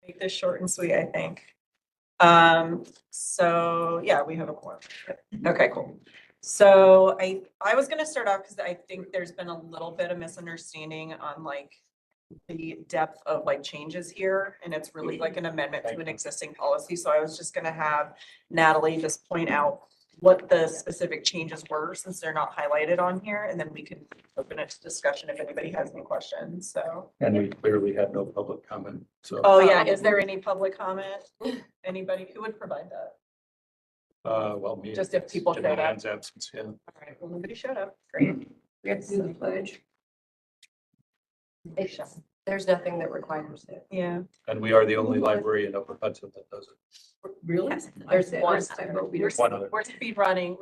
Make this short and sweet, I think. So yeah, we have a quorum. Okay, cool. So I was gonna start off because I think there's been a little bit of misunderstanding on like the depth of like changes here, and it's really like an amendment to an existing policy. So I was just gonna have Natalie just point out what the specific changes were, since they're not highlighted on here, and then we can open it to discussion if anybody has any questions, so. And we clearly had no public comment, so. Oh, yeah, is there any public comment? Anybody who would provide that? Well, me. Just if people in showed up. Anne's absence, yeah. All right, well, nobody showed up, great. We have to do the pledge. There's nothing that requires it. Yeah. And we are the only library in Upper Hudson that does it. Really? There's one. One other. We're speed running.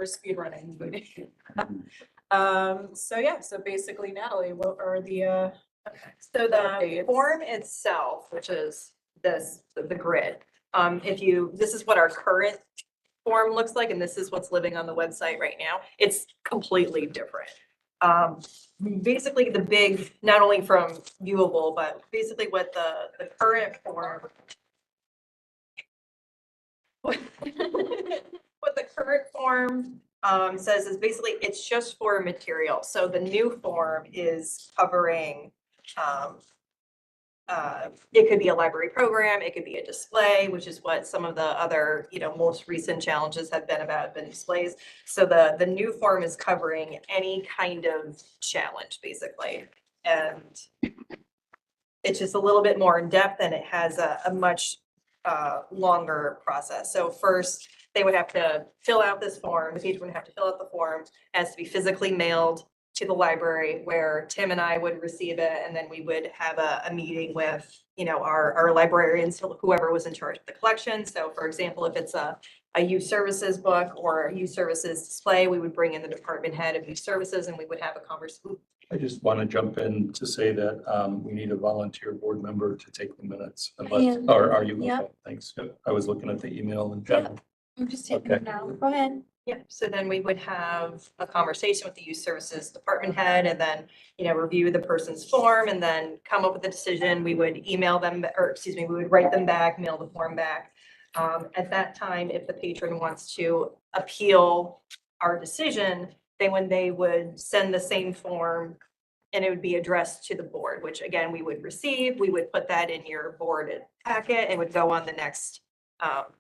So yeah, so basically Natalie, what are the, So the Updates. form itself, which is this, the grid, this is what our current form looks like, and this is what's living on the website right now. It's completely different. Basically the big, not only from viewable, but basically what the current form what the current form says is basically it's just for material. So the new form is covering it could be a library program, it could be a display, which is what some of the other, most recent challenges have been about, been displays. So the new form is covering any kind of challenge, basically. And it's just a little bit more in depth, and it has a much longer process. So first, they would have to fill out this form. The patron would have to fill out the form. It has to be physically mailed to the library, where Tim and I would receive it, and then we would have a meeting with, our librarians, whoever was in charge of the collection. So for example, if it's a youth services book or a youth services display, we would bring in the department head of youth services, and we would have a conversation. I just want to jump in to say that we need a volunteer board member to take the minutes. Unless, or are you? Yep. Okay, thanks. I was looking at the email and. I'm just taking Okay. it now. Go ahead. Yeah, so then we would have a conversation with the youth services department head, and then, review the person's form, and then come up with a decision. We would email them, we would write them back, mail the form back. At that time, if the patron wants to appeal our decision, then when they would send the same form, and it would be addressed to the board, which again, we would receive, we would put that in your board packet, and would go on the next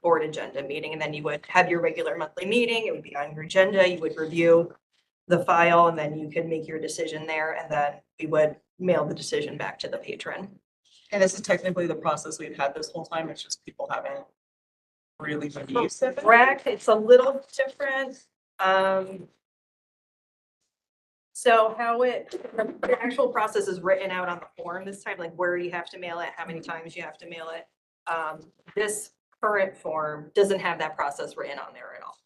board agenda meeting, and then you would have your regular monthly meeting. It would be on your agenda. You would review the file, and then you could make your decision there, and then we would mail the decision back to the patron. and this is technically the process we've had this whole time. It's just people haven't really been used to it. Correct. It's a little different. So how the actual process is written out on the form this time, like where you have to mail it, how many times you have to mail it. This current form doesn't have that process written on there at all.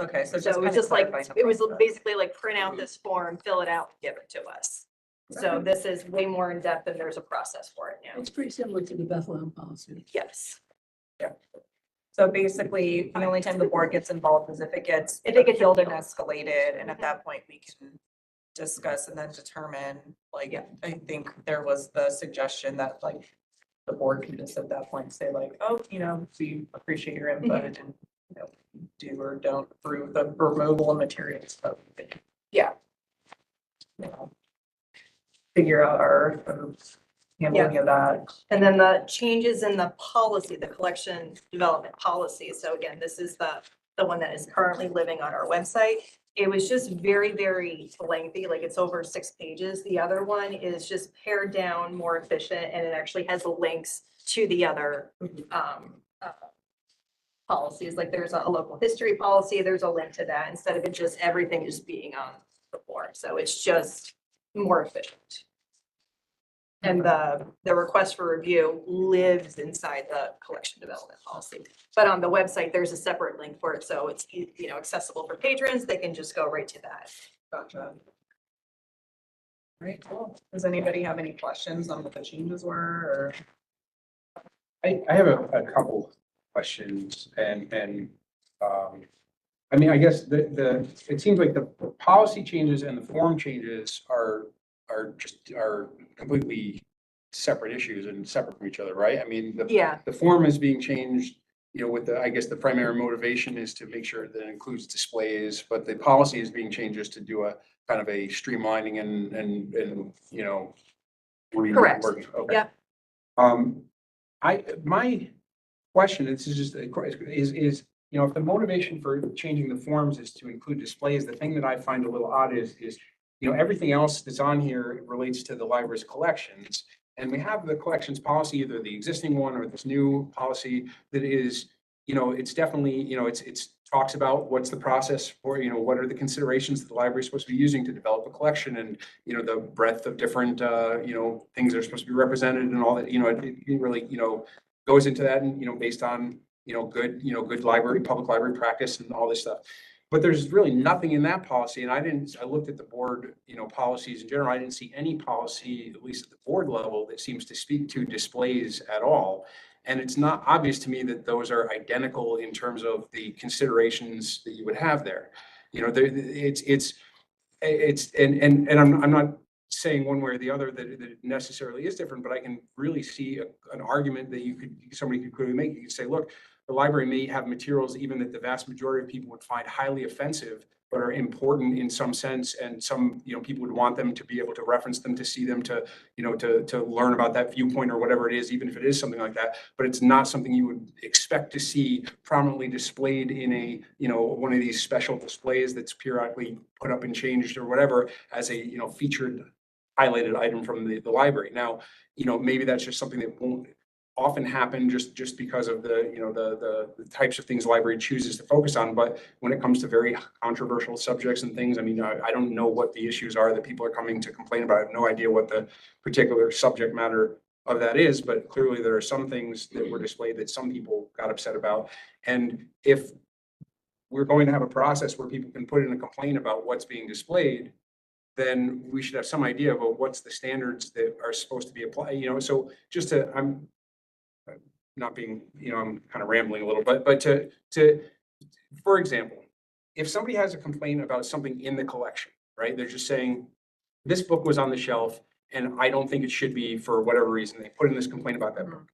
Okay, so So it was kind just of like, clarifying it was the process. basically like print out this form, fill it out, give it to us. So this is way more in depth, and there's a process for it now. It's pretty similar to the Bethlehem policy. Yes. So basically, the only time the board gets involved is if it gets If it gets appealed and appealed. escalated, and at that point we can discuss and then determine, like, I think there was the suggestion that like the board can just at that point say like, oh, we appreciate your input and, do or don't approve the removal of materials. So we can, Yeah. Figure out our handling of that. And then the changes in the policy, the collection development policy. So again, this is the one that is currently living on our website. It was just very, very lengthy, like it's over 6 pages. The other one is just pared down, more efficient, and it actually has the links to the other policies. Like there's a local history policy, there's a link to that, instead of it just everything just being on the form. So it's just more efficient. And the request for review lives inside the collection development policy. But on the website, there's a separate link for it. So it's, accessible for patrons. They can just go right to that. Gotcha. Great, cool. Does anybody have any questions on what the changes were, or? I have a couple questions and I mean, I guess it seems like the policy changes and the form changes are completely separate issues and separate from each other, right? I mean, Yeah, the form is being changed, with I guess the primary motivation is to make sure that it includes displays, but the policy is being changed just to do a kind of a streamlining and, Correct. Okay. Yep. My question, this is just, is, if the motivation for changing the forms is to include displays, the thing that I find a little odd is, everything else that's on here relates to the library's collections. And we have the collections policy, either the existing one or this new policy that is, it's definitely, it's talks about what's the process for, what are the considerations that the library is supposed to be using to develop a collection and, the breadth of different, things that are supposed to be represented and all that, it really, goes into that and, based on, good library, public library practice and all this stuff. But there's really nothing in that policy. And I looked at the board, policies in general. I didn't see any policy, at least at the board level, that seems to speak to displays at all. And it's not obvious to me that those are identical in terms of the considerations that you would have there. And I'm not saying one way or the other that it necessarily is different, but I can really see an argument that somebody could clearly make. You could say, look, the library may have materials even that the vast majority of people would find highly offensive, but are important in some sense. And some, people would want them to be able to reference them, to see them, to learn about that viewpoint or whatever it is, even if it is something like that. But it's not something you would expect to see prominently displayed in a, one of these special displays that's periodically put up and changed or whatever as a, featured highlighted item from the library. Now, maybe that's just something that won't often happen just because of the types of things the library chooses to focus on. But when it comes to very controversial subjects and things, I mean, I don't know what the issues are that people are coming to complain about. I have no idea what the particular subject matter of that is, but clearly there are some things that were displayed that some people got upset about. And if we're going to have a process where people can put in a complaint about what's being displayed, then we should have some idea about what's the standards that are supposed to be applied, so I'm not being, I'm kind of rambling a little bit, but for example, if somebody has a complaint about something in the collection, right? They're just saying, this book was on the shelf and I don't think it should be for whatever reason. They put in this complaint about that book.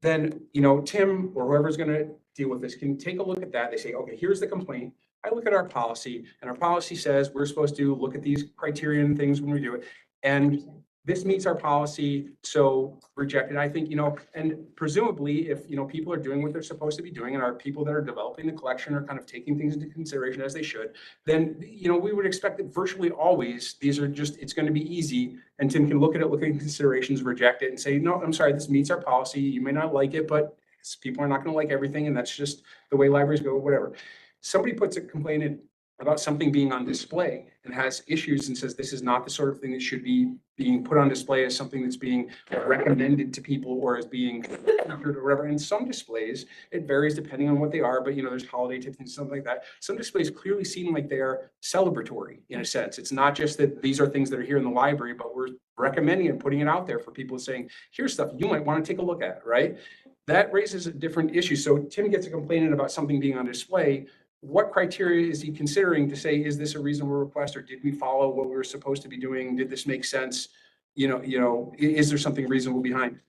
Then, Tim or whoever's going to deal with this can take a look at that. They say, okay, here's the complaint. I look at our policy and our policy says we're supposed to look at these criteria and things when we do it. And this meets our policy, so reject it. I think, and presumably if, people are doing what they're supposed to be doing and our people that are developing the collection are kind of taking things into consideration as they should, then, we would expect that virtually always, these are just, it's going to be easy. And Tim can look at considerations, reject it and say, no, I'm sorry, this meets our policy. You may not like it, but people are not going to like everything. And that's just the way libraries go, whatever. Somebody puts a complaint in about something being on display and has issues and says this is not the sort of thing that should be being put on display as something that's being recommended to people or as being featured or whatever. In some displays, it varies depending on what they are, but there's holiday tips and something like that. Some displays clearly seem like they're celebratory in a sense. It's not just that these are things that are here in the library, but we're recommending and putting it out there for people saying, here's stuff you might want to take a look at, right? That raises a different issue. So Tim gets a complaint about something being on display. What criteria is he considering to say, is this a reasonable request or did we follow what we were supposed to be doing? Did this make sense? Is there something reasonable behind?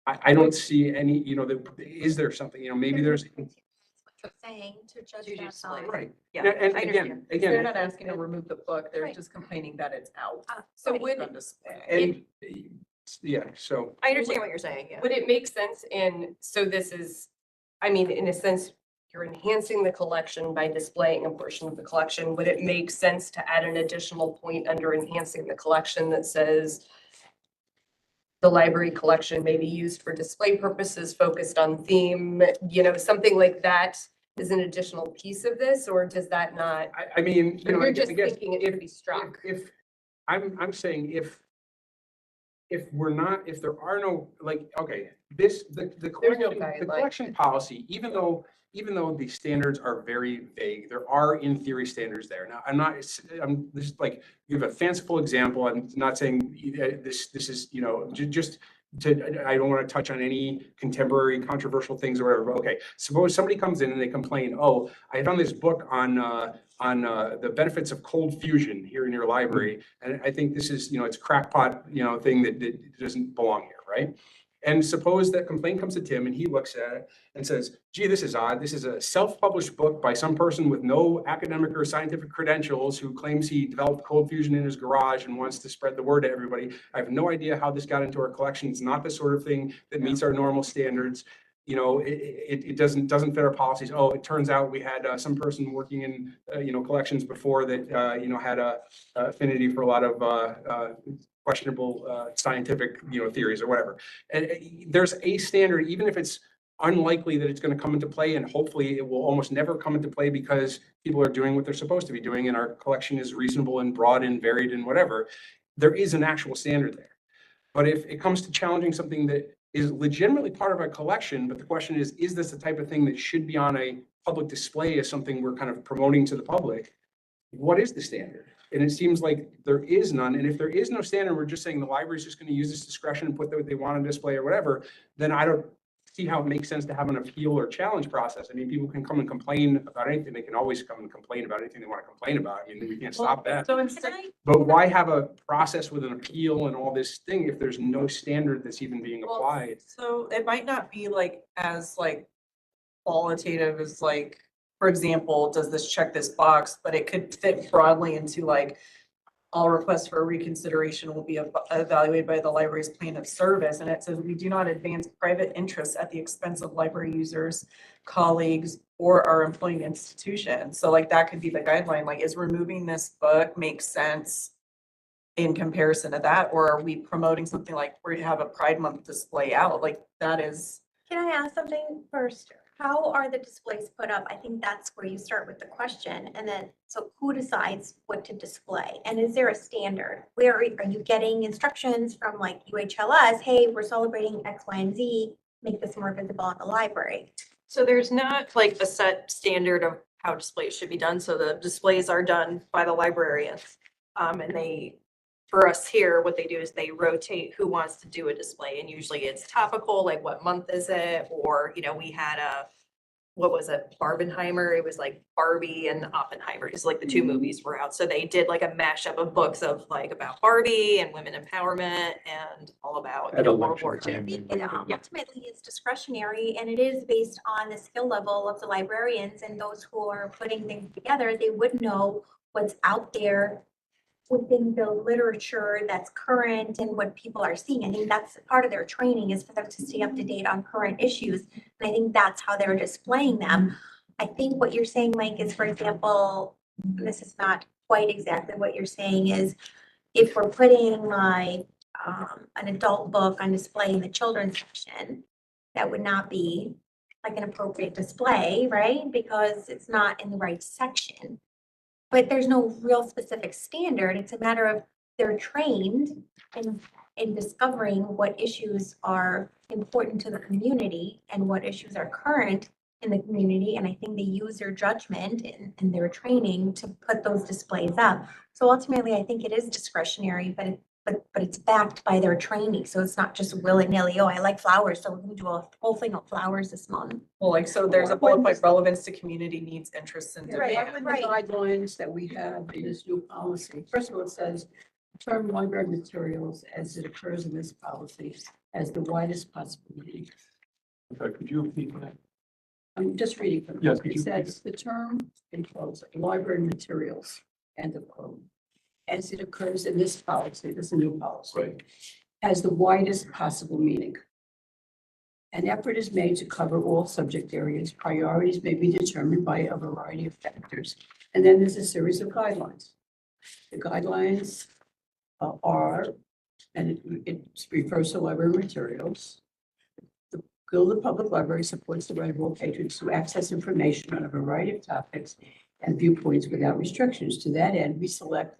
I don't see any, is there something, maybe there's. Saying to judge To that display. on. Right. Yeah, And I again, They're not asking to remove the book, they're Right. just complaining that it's out. So It's on display. and yeah, so. I understand what you're saying, yeah. Would it make sense so this is, I mean, in a sense, you're enhancing the collection by displaying a portion of the collection. Would it make sense to add an additional point under enhancing the collection that says the library collection may be used for display purposes focused on theme, something like that is an additional piece of this, or does that not? I mean, You're just I guess thinking it should be struck. if I'm saying if we're not, if there are no, like, okay, the collection policy, even though the standards are very vague, there are in theory standards there. Now, I'm just like, give a fanciful example. I'm not saying this is, just I don't want to touch on any contemporary controversial things or whatever. Okay, suppose somebody comes in and they complain, oh, I found this book on the benefits of cold fusion here in your library. And I think this is, it's a crackpot, thing that doesn't belong here, right? And suppose that complaint comes to Tim and he looks at it and says, gee, this is odd. This is a self-published book by some person with no academic or scientific credentials who claims he developed cold fusion in his garage and wants to spread the word to everybody. I have no idea how this got into our collection. It's not the sort of thing that meets our normal standards. It doesn't fit our policies. Oh, it turns out we had some person working in, collections before that, had a affinity for a lot of questionable scientific, theories or whatever. And there's a standard, even if it's unlikely that it's going to come into play, and hopefully it will almost never come into play because people are doing what they're supposed to be doing and our collection is reasonable and broad and varied and whatever. There is an actual standard there. But if it comes to challenging something that is legitimately part of our collection, but the question is this the type of thing that should be on a public display as something we're kind of promoting to the public? What is the standard? And it seems like there is none. And if there is no standard, we're just saying the library is just going to use this discretion and put what they want on display or whatever, then I don't see how it makes sense to have an appeal or challenge process. I mean, people can come and complain about anything. They can always come and complain about anything they want to complain about. I mean, we can't stop that. So instead, But why have a process with an appeal and all this thing if there's no standard that's even being Well, applied? so it might not be as qualitative as for example, does this check this box, but it could fit broadly into all requests for reconsideration will be evaluated by the library's plan of service. And it says we do not advance private interests at the expense of library users, colleagues, or our employing institution. So that could be the guideline, is removing this book makes sense in comparison to that? Or are we promoting something where you have a Pride Month display out? That is. Can I ask something first? How are the displays put up? I think that's where you start with the question. And then, so who decides what to display? And is there a standard? Where are you getting instructions from UHLS? Hey, we're celebrating X, Y, and Z. Make this more visible in the library. So there's not a set standard of how displays should be done. So the displays are done by the librarians. And for us here, what they do is they rotate who wants to do a display. And usually it's topical, what month is it? Or, we had what was it, Barbenheimer? It was Barbie and Oppenheimer. It's the two movies were out. So they did a mashup of books of about Barbie and women empowerment and all about World War II. It ultimately is discretionary, and it is based on the skill level of the librarians and those who are putting things together. They would know what's out there within the literature that's current and what people are seeing. I think that's part of their training, is for them to stay up to date on current issues. And I think that's how they're displaying them. I think what you're saying, Mike, is, for example, this is not quite exactly what you're saying, is if we're putting an adult book on display in the children's section, that would not be an appropriate display, right? Because it's not in the right section. But there's no real specific standard. It's a matter of they're trained in discovering what issues are important to the community and what issues are current in the community. And I think they use their judgment and their training to put those displays up. So ultimately, I think it is discretionary, but it's backed by their training. So it's not just willy-nilly, oh, I like flowers, so we're going to do a whole thing of flowers this month. Well, so there's a bullet point, relevance to community needs, interests, and Right, demand. the guidelines that we have in this new policy. First of all, it says the term library materials as it occurs in this policy has the widest possible meaning. Okay, could you repeat that? I'm just reading from Yes, it. could It you says the term, in quotes, library materials, end of quote, as it occurs in this policy, this is a new policy, Right. has the widest possible meaning. An effort is made to cover all subject areas. Priorities may be determined by a variety of factors. And then there's a series of guidelines. The guidelines are, and it refers to library materials. The Guilderland Public Library supports the right of all patrons to access information on a variety of topics and viewpoints without restrictions. To that end, we select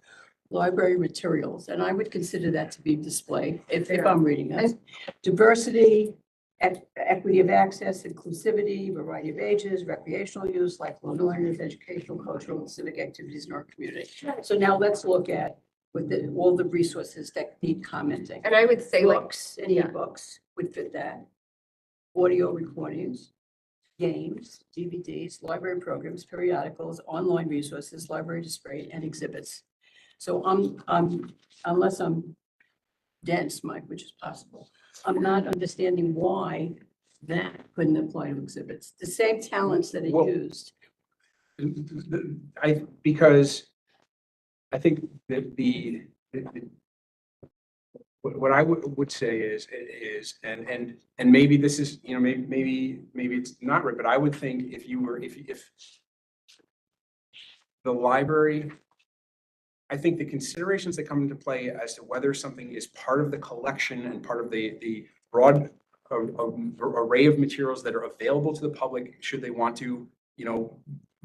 library materials, and I would consider that to be display, if I'm reading it. Diversity, equity of access, inclusivity, variety of ages, recreational use, lifelong learners, educational, cultural, and civic activities in our community. So now let's look at with all the resources that need commenting. And I would say like, Books and yeah. ebooks would fit that. Audio recordings, games, DVDs, library programs, periodicals, online resources, library display, and exhibits. So unless I'm dense, Mike, which is possible, I'm not understanding why that couldn't apply to exhibits. The same talents that are Well- used. Because I think that what I would say is, and maybe this is, you know, maybe it's not right, but I would think if the library, I think the considerations that come into play as to whether something is part of the collection and part of the broad array of materials that are available to the public, should they want to, you know,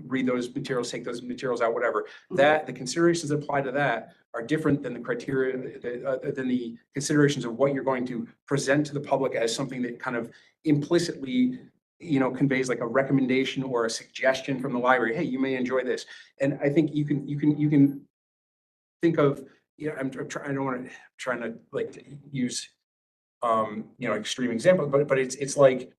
read those materials, take those materials out, whatever, that the considerations that apply to that are different than the criteria, than the considerations of what you're going to present to the public as something that kind of implicitly, you know, conveys like a recommendation or a suggestion from the library. Hey, you may enjoy this. And I think you can think of, you know, I don't want to, trying to like to use, you know, extreme example, but it's like,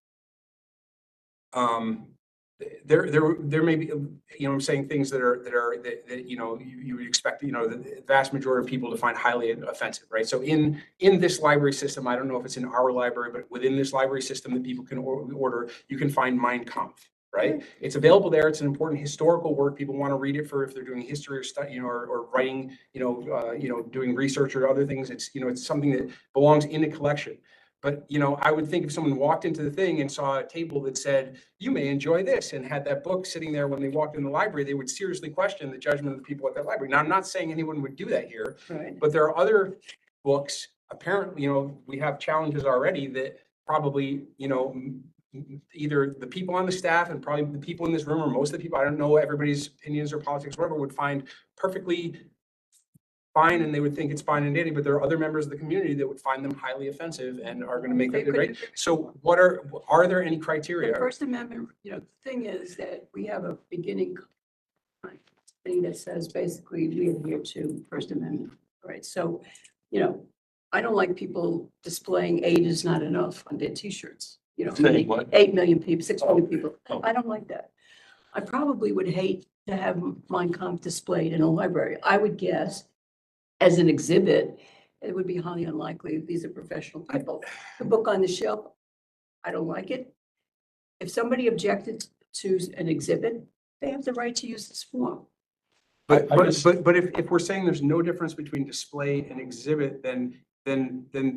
there may be, you know, I'm saying things that you know, you would expect, you know, the vast majority of people to find highly offensive, right? So in this library system, I don't know if it's in our library, but within this library system that people can order, you can find Mein Kampf, right? It's available there. It's an important historical work. People want to read it for if they're doing history or study, you know, or writing, you know, doing research or other things. It's, you know, it's something that belongs in a collection. But, you know, I would think if someone walked into the thing and saw a table that said, you may enjoy this, and had that book sitting there when they walked in the library, they would seriously question the judgment of the people at that library. Now, I'm not saying anyone would do that here, Right. but there are other books, apparently, you know, we have challenges already that probably, you know, either the people on the staff and probably the people in this room, or most of the people, I don't know everybody's opinions or politics, whatever, would find perfectly fine, and they would think it's fine and dandy, but there are other members of the community that would find them highly offensive and are going to make They it could- right. So what are there any criteria? The First Amendment, you know, the thing is that we have a beginning thing that says basically we adhere to First Amendment, right? So, you know, I don't like people displaying 8 is not enough on their T-shirts. You know, Saying what? 8 million people, 6 million people. Oh. I don't like that. I probably would hate to have Mein Kampf displayed in a library. I would guess as an exhibit, it would be highly unlikely. These are professional people. The book on the shelf, I don't like it. If somebody objected to an exhibit, they have the right to use this form. But I just- if we're saying there's no difference between display and exhibit, then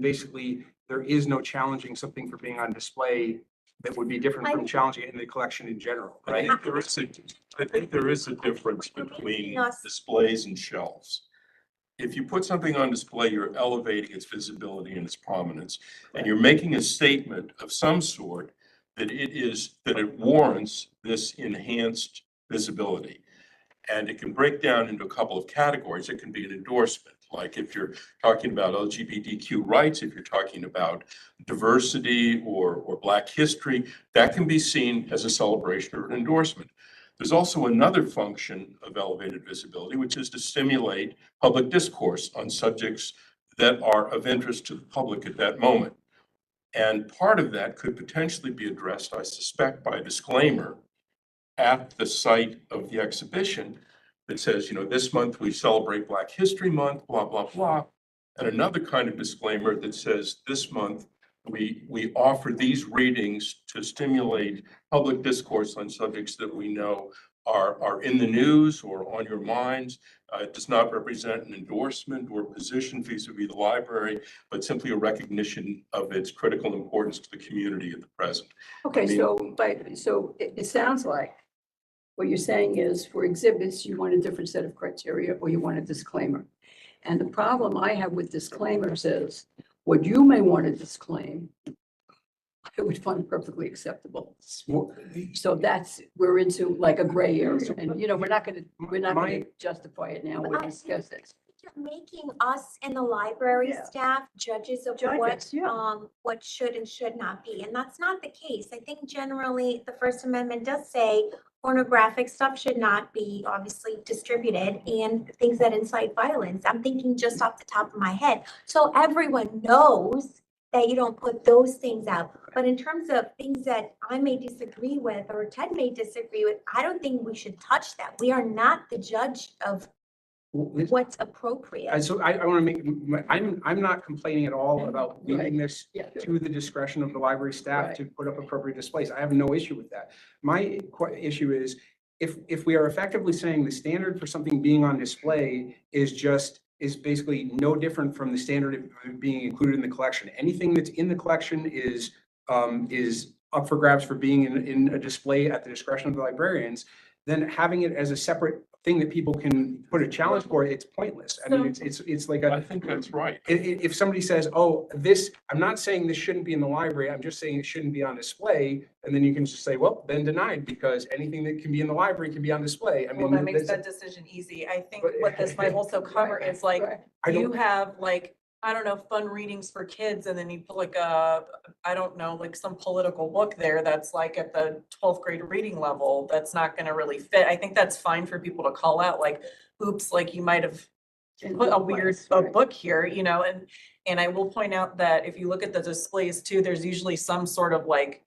basically there is no challenging something for being on display that would be different from challenging it in the collection in general, I right? think there is a difference between displays and shelves. If you put something on display, you're elevating its visibility and its prominence, and you're making a statement of some sort that it warrants this enhanced visibility. And it can break down into a couple of categories. It can be an endorsement, like if you're talking about LGBTQ rights, if you're talking about diversity or Black history, that can be seen as a celebration or an endorsement. There's also another function of elevated visibility, which is to stimulate public discourse on subjects that are of interest to the public at that moment. And part of that could potentially be addressed, I suspect, by a disclaimer at the site of the exhibition that says, you know, this month we celebrate Black History Month, blah, blah, blah. And another kind of disclaimer that says this month we offer these readings to stimulate public discourse on subjects that we know are in the news or on your minds. It does not represent an endorsement or position vis-a-vis the library, but simply a recognition of its critical importance to the community at the present. Okay, I mean- so it sounds like what you're saying is for exhibits, you want a different set of criteria or you want a disclaimer. And the problem I have with disclaimers is what you may want to disclaim, I would find perfectly acceptable. So we're into like a gray area and, you know, we're not going to justify it now. We'll discuss it. You're making us in the library Yeah. staff judges of Judges, yeah. what should and should not be. And that's not the case. I think generally the First Amendment does say pornographic stuff should not be obviously distributed, and things that incite violence. I'm thinking just off the top of my head. So everyone knows that you don't put those things out. But in terms of things that I may disagree with or Ted may disagree with, I don't think we should touch that. We are not the judge of what's appropriate. So I want to make, I'm not complaining at all about leaving this Yeah. to the discretion of the library staff Right. to put up appropriate displays. I have no issue with that. My issue is if we are effectively saying the standard for something being on display is basically no different from the standard of being included in the collection. Anything that's in the collection is up for grabs for being in a display at the discretion of the librarians, then having it as a separate thing that people can put a challenge for, it's pointless. I mean, it's like I think that's right. If somebody says, oh, this, I'm not saying this shouldn't be in the library, I'm just saying it shouldn't be on display. And then you can just say, well, then denied, because anything that can be in the library can be on display. I mean, Well, that makes that's- that decision easy. I think But- what this might also cover is like, I you don't, have like, I don't know, fun readings for kids, and then you put like a, I don't know, like some political book there that's like at the 12th grade reading level, that's not gonna really fit. I think that's fine for people to call out, like, oops, like you might have put a weird book here, you know, and I will point out that if you look at the displays too, there's usually some sort of like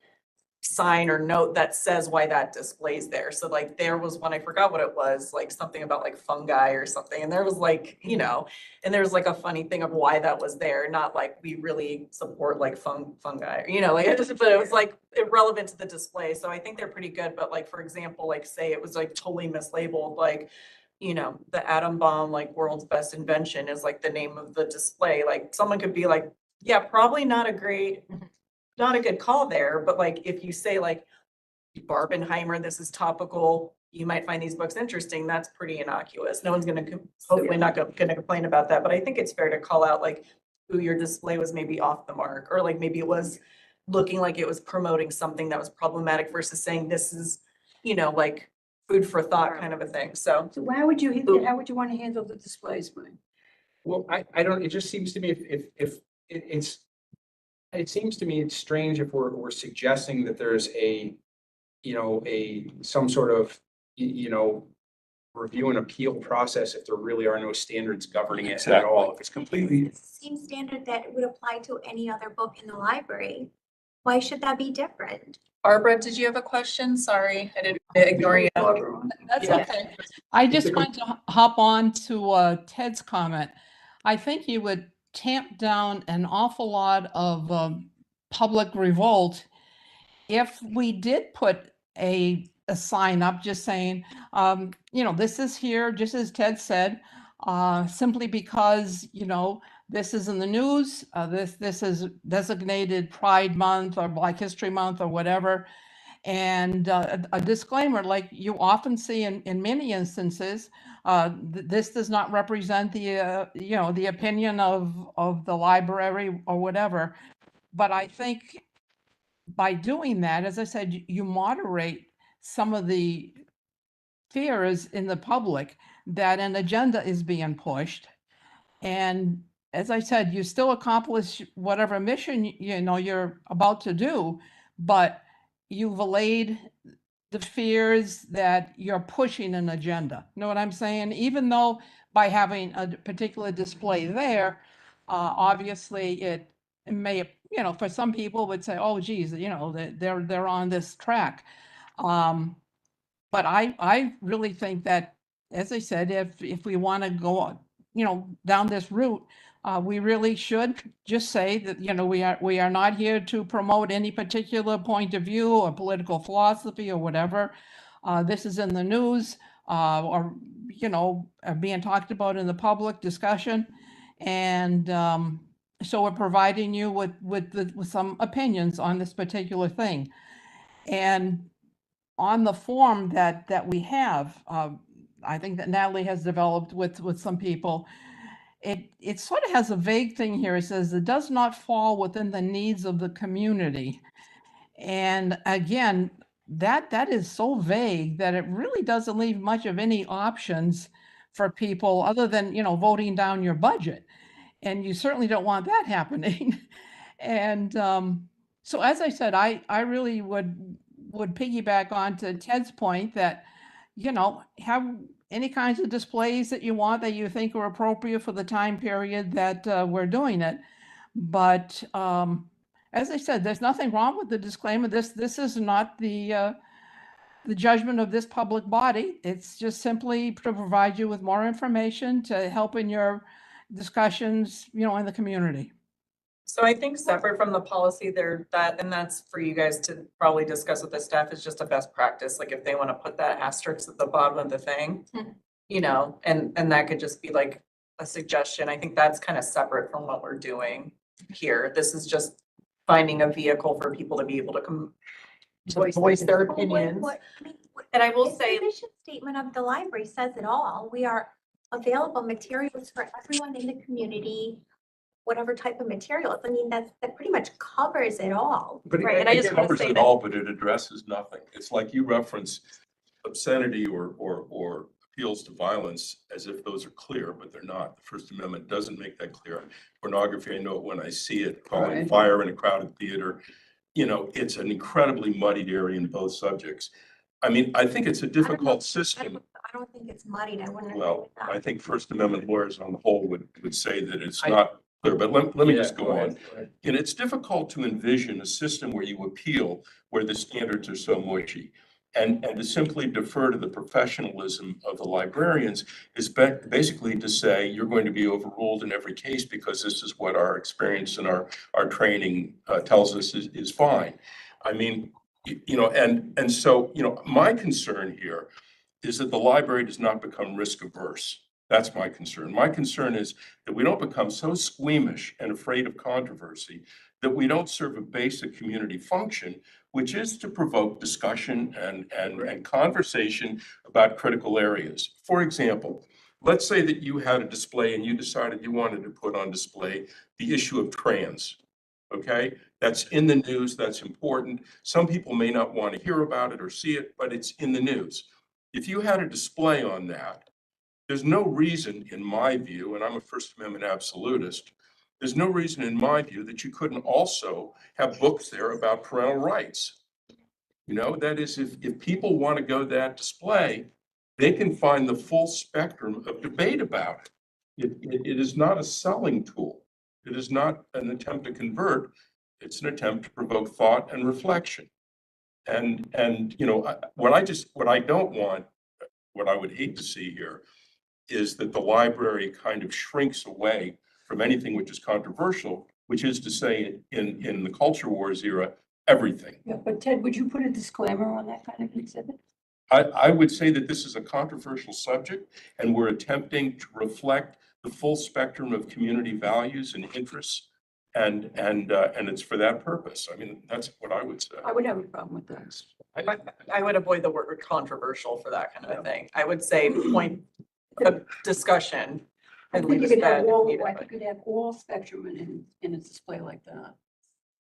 sign or note that says why that display's there. So like there was one, I forgot what it was, like something about like fungi or something. And there was like, you know, and there was like a funny thing of why that was there, not like we really support like fungi, you know, like but it was like irrelevant to the display. So I think they're pretty good. But like, for example, like say it was like totally mislabeled, like, you know, the atom bomb, like world's best invention is like the name of the display. Like someone could be like, yeah, probably not a good call there, but like if you say like Barbenheimer, this is topical, you might find these books interesting, that's pretty innocuous. No one's gonna, hopefully not gonna complain about that, but I think it's fair to call out like who your display was maybe off the mark, or like maybe it was looking like it was promoting something that was problematic versus saying this is, you know, like food for thought kind of a thing, so. So how would you want to handle the displays, Mike? well, I don't, it just seems to me it seems to me it's strange if we're suggesting that there's some sort of, review and appeal process if there really are no standards governing it at all. If it's completely, It's the same standard that would apply to any other book in the library. Why should that be different? Barbara, did you have a question? Sorry, I didn't ignore you. That's Yeah. okay. I just wanted to hop on to Ted's comment. I think you would tamp down an awful lot of public revolt if we did put a sign up just saying, this is here, just as Ted said, simply because, this is in the news, this is designated Pride Month or Black History Month or whatever. And a disclaimer, like you often see in many instances, this does not represent the opinion of the library or whatever. But I think by doing that, as I said, you moderate some of the fears in the public that an agenda is being pushed. And as I said, you still accomplish whatever mission you're about to do, but you've allayed the fears that you're pushing an agenda. Know what I'm saying? Even though by having a particular display there, obviously it may, for some people would say, oh, geez, they're on this track. But I really think that, as I said, if we want to go, down this route, we really should just say that, we are not here to promote any particular point of view or political philosophy or whatever. This is in the news, or, being talked about in the public discussion. And so we're providing you with some opinions on this particular thing. And on the form that we have, I think that Natalie has developed with some people, it sort of has a vague thing here. It says it does not fall within the needs of the community. And again, that is so vague that it really doesn't leave much of any options for people other than, voting down your budget. And you certainly don't want that happening. And so as I said, I really would would piggyback on to Ted's point that, you know, have any kinds of displays that you want that you think are appropriate for the time period that we're doing it. But as I said, there's nothing wrong with the disclaimer. This is not the judgment of this public body. It's just simply to provide you with more information to help in your discussions, you know, in the community. So I think separate from the policy there, and that's for you guys to probably discuss with the staff, is just a best practice. Like if they want to put that asterisk at the bottom of the thing, you know, and that could just be like a suggestion. I think that's kind of separate from what we're doing here. This is just finding a vehicle for people to be able to come to voice their opinions. And I will The say, mission statement of the library says it all. We are available materials for everyone in the community, whatever type of materials. I mean, that pretty much covers it all. But right, and I just It want to covers say it that, all, but it addresses nothing. It's like you reference obscenity or appeals to violence as if those are clear, but they're not. The First Amendment doesn't make that clear. Pornography, I know it when I see it, calling Right. fire in a crowded theater. You know, it's an incredibly muddied area in both subjects. I mean, I think it's a difficult system. I don't think it's muddied. I wouldn't agree Well, with that. I think First Amendment lawyers on the whole would say that it's not clear, but let me just go on. And it's difficult to envision a system where you appeal where the standards are so mushy. And to simply defer to the professionalism of the librarians is basically to say you're going to be overruled in every case because this is what our experience and our training tells us is fine. I mean, you know, and so, you know, my concern here is that the library does not become risk averse. That's my concern. My concern is that we don't become so squeamish and afraid of controversy that we don't serve a basic community function, which is to provoke discussion and conversation about critical areas. For example, let's say that you had a display and you decided you wanted to put on display the issue of trans. Okay, that's in the news, that's important. Some people may not want to hear about it or see it, but it's in the news. If you had a display on that, there's no reason, in my view, and I'm a First Amendment absolutist, there's no reason in my view that you couldn't also have books there about parental rights. You know, that is, if people want to go to that display, they can find the full spectrum of debate about it. It is not a selling tool. It is not an attempt to convert. It's an attempt to provoke thought and reflection. And you know, what I don't want, what I would hate to see here is that the library kind of shrinks away from anything which is controversial, which is to say in the culture wars era, everything. Yeah, but Ted, would you put a disclaimer on that kind of exhibit? I would say that this is a controversial subject and we're attempting to reflect the full spectrum of community values and interests. And it's for that purpose. I mean, that's what I would say. I would have a problem with that. I would avoid the word controversial for that kind of a thing. I would say point of discussion. I and think you leave could it have at all, needed, I but- think you could have all spectrum in a display like that.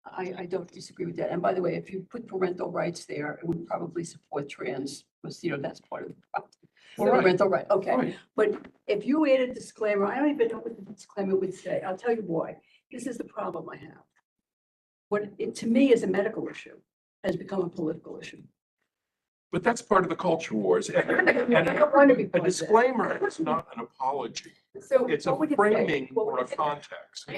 I don't disagree with that. And by the way, if you put parental rights there, it would probably support trans, because, you know, that's part of the problem. All right. Parental right, okay. Right. But if you add a disclaimer, I don't even know what the disclaimer would say. I'll tell you why. This is the problem I have. What it, to me, is a medical issue, has become a political issue. But that's part of the culture wars. And I don't want to be a part of that. disclaimer is not an apology. So It's a What would it say? framing What would or a it say? context.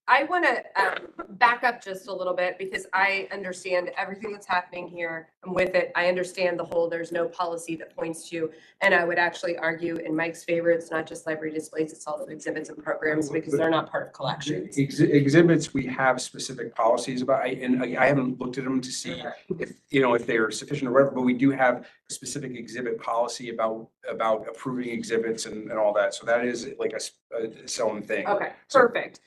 I want to back up just a little bit because I understand everything that's happening here. And with it, I understand the whole, there's no policy that points to, and I would actually argue in Mike's favor, it's not just library displays, it's also exhibits and programs because they're not part of collections. Exhibits, we have specific policies about, and I haven't looked at them to see if, you know, if they're sufficient or whatever, but we do have a specific exhibit policy about approving exhibits and all that. So that is like its own thing. Okay, So- perfect.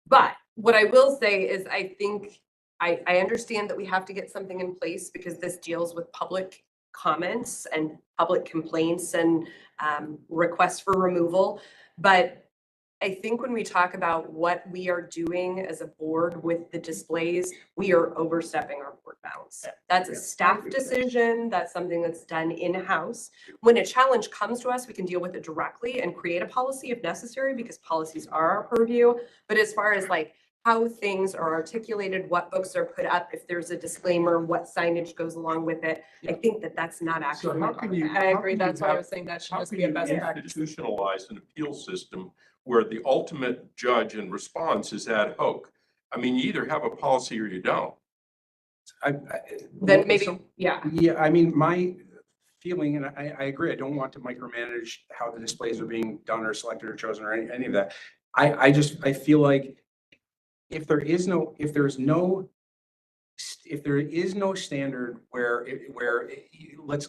But what I will say is I think, I understand that we have to get something in place because this deals with public comments and public complaints and requests for removal. But I think when we talk about what we are doing as a board with the displays, we are overstepping our board bounds. That's a staff decision. That's something that's done in-house. When a challenge comes to us, we can deal with it directly and create a policy if necessary because policies are our purview. But as far as like how things are articulated, what books are put up, if there's a disclaimer, what signage goes along with it. I think that that's not actually. how can you- I how agree. can you That's why I have- was saying that should How just can be a you best practice. institutionalize an appeal system where the ultimate judge and response is ad hoc? I mean, you either have a policy or you don't. Then maybe, So- yeah. Yeah, I mean, my feeling, and I agree, I don't want to micromanage how the displays are being done or selected or chosen or any of that. I feel like if there is no standard let's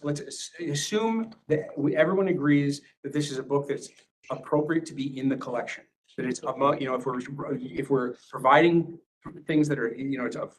assume that everyone agrees that this is a book that's appropriate to be in the collection. That it's if we're providing things that are, it's a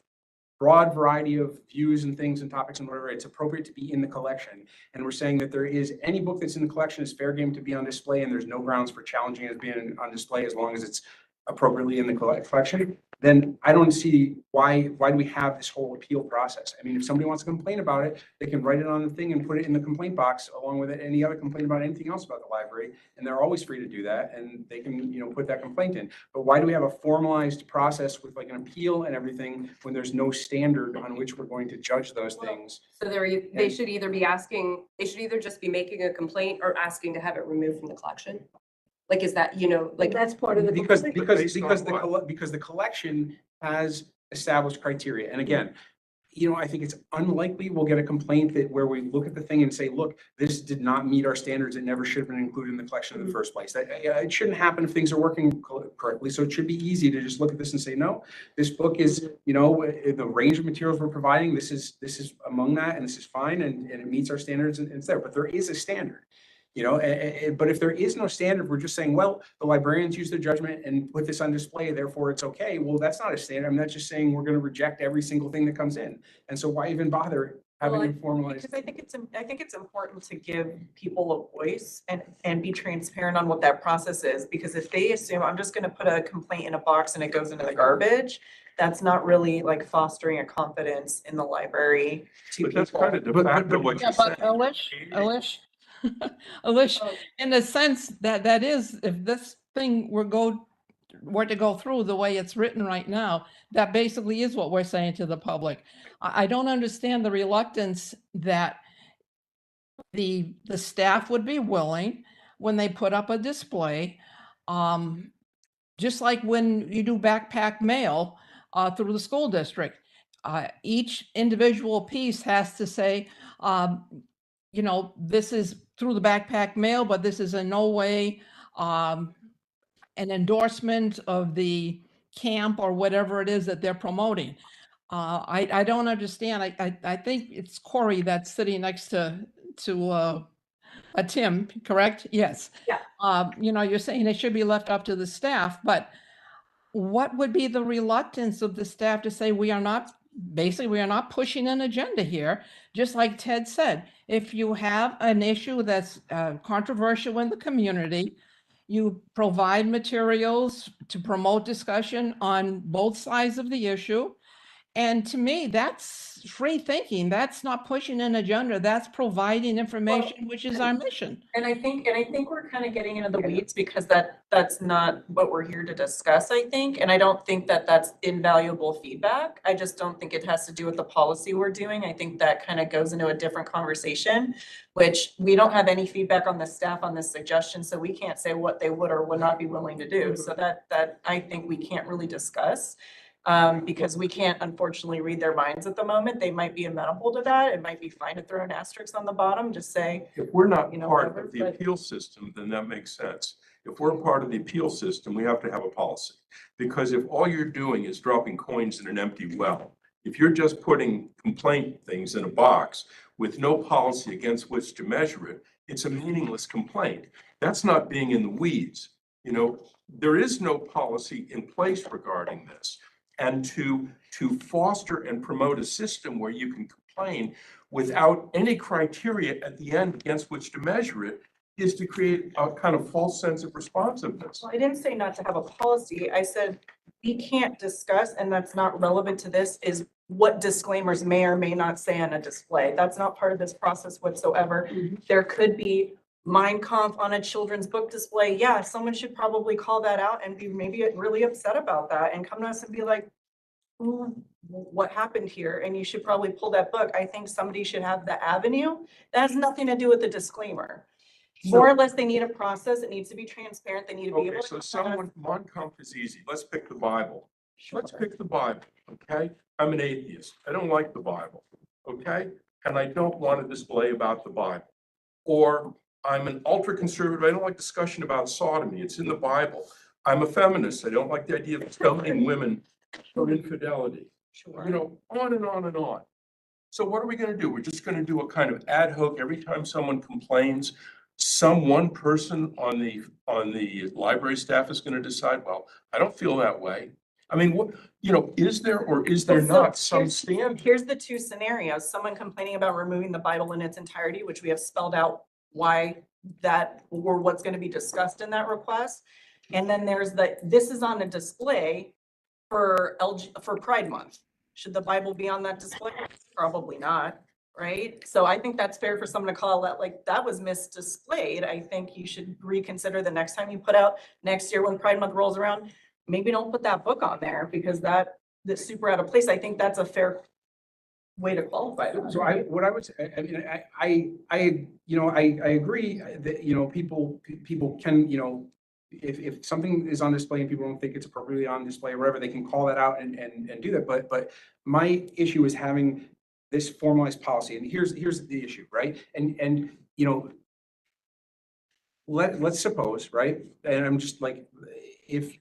broad variety of views and things and topics and whatever, it's appropriate to be in the collection. And we're saying that there is any book that's in the collection is fair game to be on display, and there's no grounds for challenging it as being on display as long as it's appropriately in the collection. Then I don't see why do we have this whole appeal process? I mean, if somebody wants to complain about it, they can write it on the thing and put it in the complaint box along with any other complaint about anything else about the library. And they're always free to do that, and they can, put that complaint in. But why do we have a formalized process with like an appeal and everything when there's no standard on which we're going to judge those things? So they should either be asking, they should either just be making a complaint or asking to have it removed from the collection. Like, is that, like, That's part of the. Because Based on what? the collection has established criteria. And again, I think it's unlikely we'll get a complaint where we look at the thing and say, look, this did not meet our standards. It never should have been included in the collection in the first place. It shouldn't happen if things are working correctly. So it should be easy to just look at this and say, no, this book is, the range of materials we're providing, this is among that, and this is fine, and it meets our standards, and it's there. But there is a standard. But if there is no standard, we're just saying, well, the librarians use their judgment and put this on display, therefore it's okay. Well, that's not a standard. I mean, that's just saying we're going to reject every single thing that comes in. And so why even bother having it formalized? Because I think it's important to give people a voice and be transparent on what that process is. Because if they assume I'm just going to put a complaint in a box and it goes into the garbage, that's not really like fostering a confidence in the library to But that's people. kind of de facto what Yeah, you're but saying. Alish, Oh. in the sense that is, if this thing were to go through the way it's written right now, that basically is what we're saying to the public. I don't understand the reluctance that the staff would be willing when they put up a display. Just like when you do backpack mail through the school district, each individual piece has to say, this is through the backpack mail, but this is in no way an endorsement of the camp or whatever it is that they're promoting. I don't understand. I think it's Corey that's sitting next to a Tim, correct? Yes. Yeah. You're saying it should be left up to the staff, but what would be the reluctance of the staff to say we are not pushing an agenda here? Just like Ted said, if you have an issue that's controversial in the community, you provide materials to promote discussion on both sides of the issue. And to me, that's free thinking. That's not pushing an agenda. That's providing information, which is our mission. And I think we're kind of getting into the weeds because that's not what we're here to discuss, I think. And I don't think that that's invaluable feedback. I just don't think it has to do with the policy we're doing. I think that kind of goes into a different conversation, which we don't have any feedback on the staff on this suggestion. So we can't say what they would or would not be willing to do. So that I think we can't really discuss. Because we can't unfortunately read their minds at the moment. They might be amenable to that. It might be fine to throw an asterisk on the bottom, just say, If we're not part whatever, of the but- appeal system, then that makes sense. If we're part of the appeal system, we have to have a policy. Because if all you're doing is dropping coins in an empty well, if you're just putting complaint things in a box with no policy against which to measure it, it's a meaningless complaint. That's not being in the weeds. There is no policy in place regarding this. And to foster and promote a system where you can complain without any criteria at the end against which to measure it is to create a kind of false sense of responsiveness. well, I didn't say not to have a policy. I said we can't discuss, and that's not relevant to this, is what disclaimers may or may not say on a display. That's not part of this process whatsoever. There could be Mein Kampf on a children's book display, yeah, someone should probably call that out and be maybe really upset about that and come to us and be like, "Ooh, what happened here?" And you should probably pull that book. I think somebody should have the avenue. That has nothing to do with the disclaimer. More or less, they need a process. It needs to be transparent. They need to be Okay, able to. so someone, Mon Kampf is easy. Let's pick the Bible. Let's Sure. pick the Bible, okay? I'm an atheist. I don't like the Bible, okay? And I don't want to display about the Bible. Or I'm an ultra conservative. I don't like discussion about sodomy. It's in the Bible. I'm a feminist. I don't like the idea of stoning women for infidelity. You know, on and on and on. So what are we gonna do? We're just gonna do a kind of ad hoc, every time someone complains, some one person on the library staff is gonna decide, well, I don't feel that way. I mean, what, you know, is there or is there Well, so not some here's- standard? Here's the two scenarios, someone complaining about removing the Bible in its entirety, which we have spelled out why that, or what's gonna be discussed in that request. And then there's this is on a display for for Pride Month. Should the Bible be on that display? Probably not, right? So I think that's fair for someone to call out, like, that was misdisplayed. I think you should reconsider the next time you put out, next year when Pride Month rolls around, maybe don't put that book on there because that's super out of place. I think that's a fair way to qualify that. So what I would say, I mean, I agree that, people can, if something is on display and people don't think it's appropriately on display or whatever, they can call that out and do that. But my issue is having this formalized policy. And here's the issue, right? And let's suppose, right? And I'm just like, if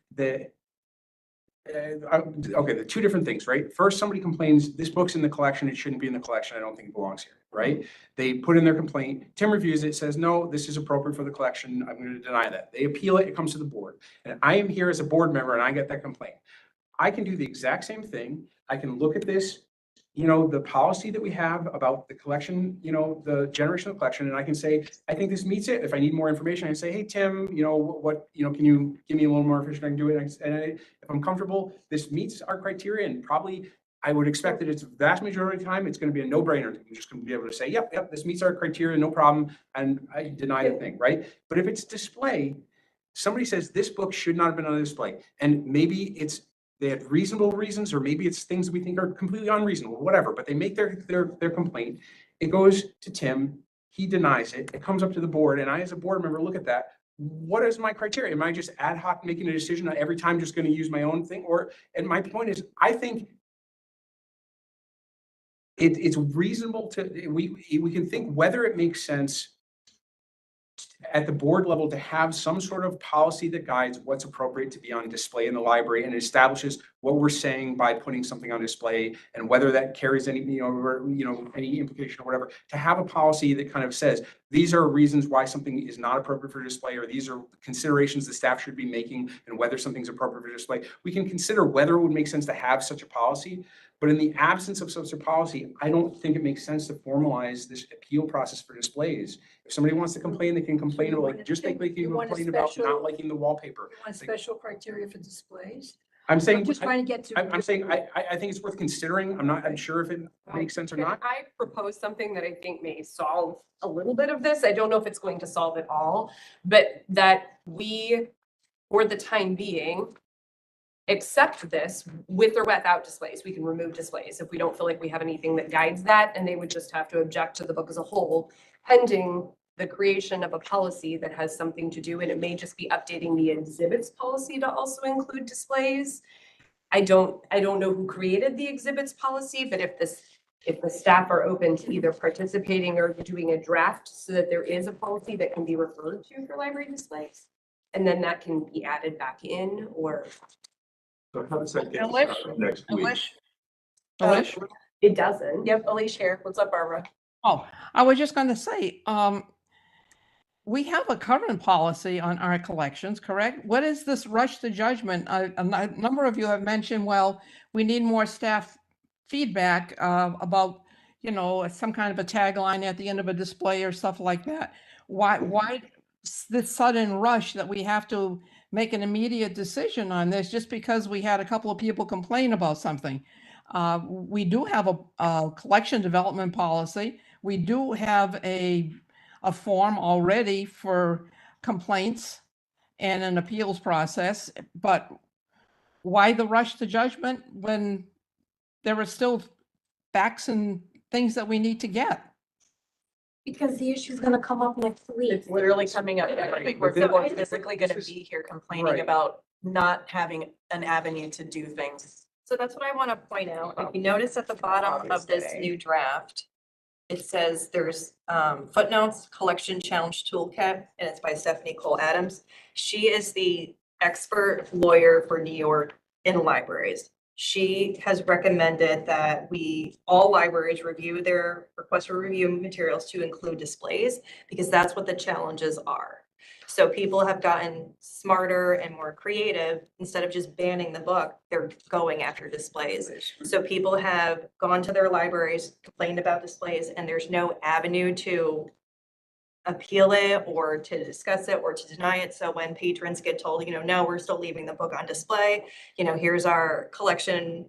okay, the two different things, right? First, somebody complains, this book's in the collection, it shouldn't be in the collection, I don't think it belongs here, right? They put in their complaint, Tim reviews it, says, no, this is appropriate for the collection, I'm gonna deny that. They appeal it, it comes to the board. And I am here as a board member and I get that complaint. I can do the exact same thing. I can look at this, the policy that we have about the collection, the generational collection, and I can say, I think this meets it. If I need more information, I can say, hey, Tim, can you give me a little more information? I can do it. If I'm comfortable, this meets our criteria, and probably I would expect that it's vast majority of the time, it's going to be a no-brainer. I'm just going to be able to say, yep, this meets our criteria, no problem, and I deny the thing, right? But if it's display, somebody says this book should not have been on display, and maybe they had reasonable reasons, or maybe it's things we think are completely unreasonable, whatever, but they make their complaint. It goes to Tim, he denies it, it comes up to the board, and I, as a board member, look at that. What is my criteria? Am I just ad hoc making a decision every time, just going to use my own thing? And my point is, I think it's reasonable we can think whether it makes sense at the board level to have some sort of policy that guides what's appropriate to be on display in the library and establishes what we're saying by putting something on display, and whether that carries any, any implication or whatever, to have a policy that kind of says, these are reasons why something is not appropriate for display, or these are considerations the staff should be making, and whether something's appropriate for display. We can consider whether it would make sense to have such a policy. But in the absence of such a policy, I don't think it makes sense to formalize this appeal process for displays. If somebody wants to complain, they can complain, just like they can complain about not liking the wallpaper. You want special criteria for displays? I'm saying, I'm just trying to get to. I'm saying, I think it's worth considering. I'm sure if it makes sense or Can not. I propose something that I think may solve a little bit of this? I don't know if it's going to solve it all, but that we, for the time being, accept this with or without displays. We can remove displays if we don't feel like we have anything that guides that, and they would just have to object to the book as a whole, pending the creation of a policy that has something to do, and it may just be updating the exhibits policy to also include displays. I don't know who created the exhibits policy, but if the staff are open to either participating or doing a draft so that there is a policy that can be referred to for library displays, and then that can be added back in, or So how does that get Alish? started next week? Alish? it doesn't. Yep, Alicia here. What's up, Barbara? Oh, I was just going to say, we have a current policy on art collections, correct? What is this rush to judgment? A number of you have mentioned, well, we need more staff feedback about, some kind of a tagline at the end of a display or stuff like that. Why this sudden rush that we have to make an immediate decision on this just because we had a couple of people complain about something? We do have a collection development policy. We do have a a form already for complaints and an appeals process, but why the rush to judgment when there are still facts and things that we need to get? Because the issue's gonna come up next week. It's literally coming up next week where But people are this- physically gonna this is- be here complaining right. about not having an avenue to do things. So that's what I want to point out. If you notice at the bottom of this new draft, it says there's footnotes, collection challenge toolkit, and it's by Stephanie Cole Adams. She is the expert lawyer for New York in libraries. She has recommended that all libraries review their request for review materials to include displays, because that's what the challenges are. So people have gotten smarter and more creative. Instead of just banning the book, they're going after displays. So people have gone to their libraries, complained about displays, and there's no avenue to appeal it or to discuss it or to deny it. So when patrons get told, no, we're still leaving the book on display, here's our collection,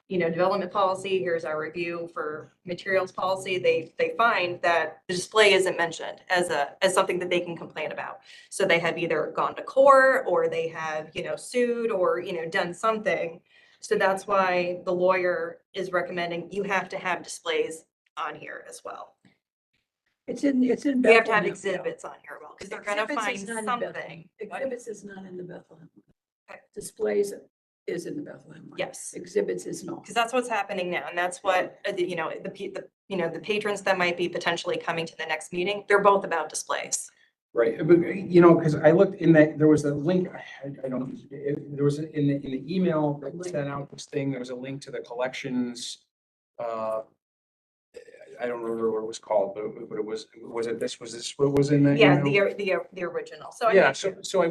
development policy, here's our review for materials policy, they find that the display isn't mentioned as something that they can complain about. So they have either gone to court or they have, sued or, done something. So that's why the lawyer is recommending you have to have displays on here as well. It's in You have to have Bethlehem. exhibits on here, well, because they're gonna Exhibits find is not in something. Bethlehem. Exhibits is not in the Bethlehem. Okay. Displays is in the Bethlehem. one. Yes. Exhibits is not. Because that's what's happening now, and that's what, the patrons that might be potentially coming to the next meeting, they're both about displays. Right, but because I looked in that, there was a link, there was in the email that sent out this thing, there was a link to the collections. I don't remember what it was called, but it was this what was in that? Yeah, email? the original, so. I Yeah, mean, so I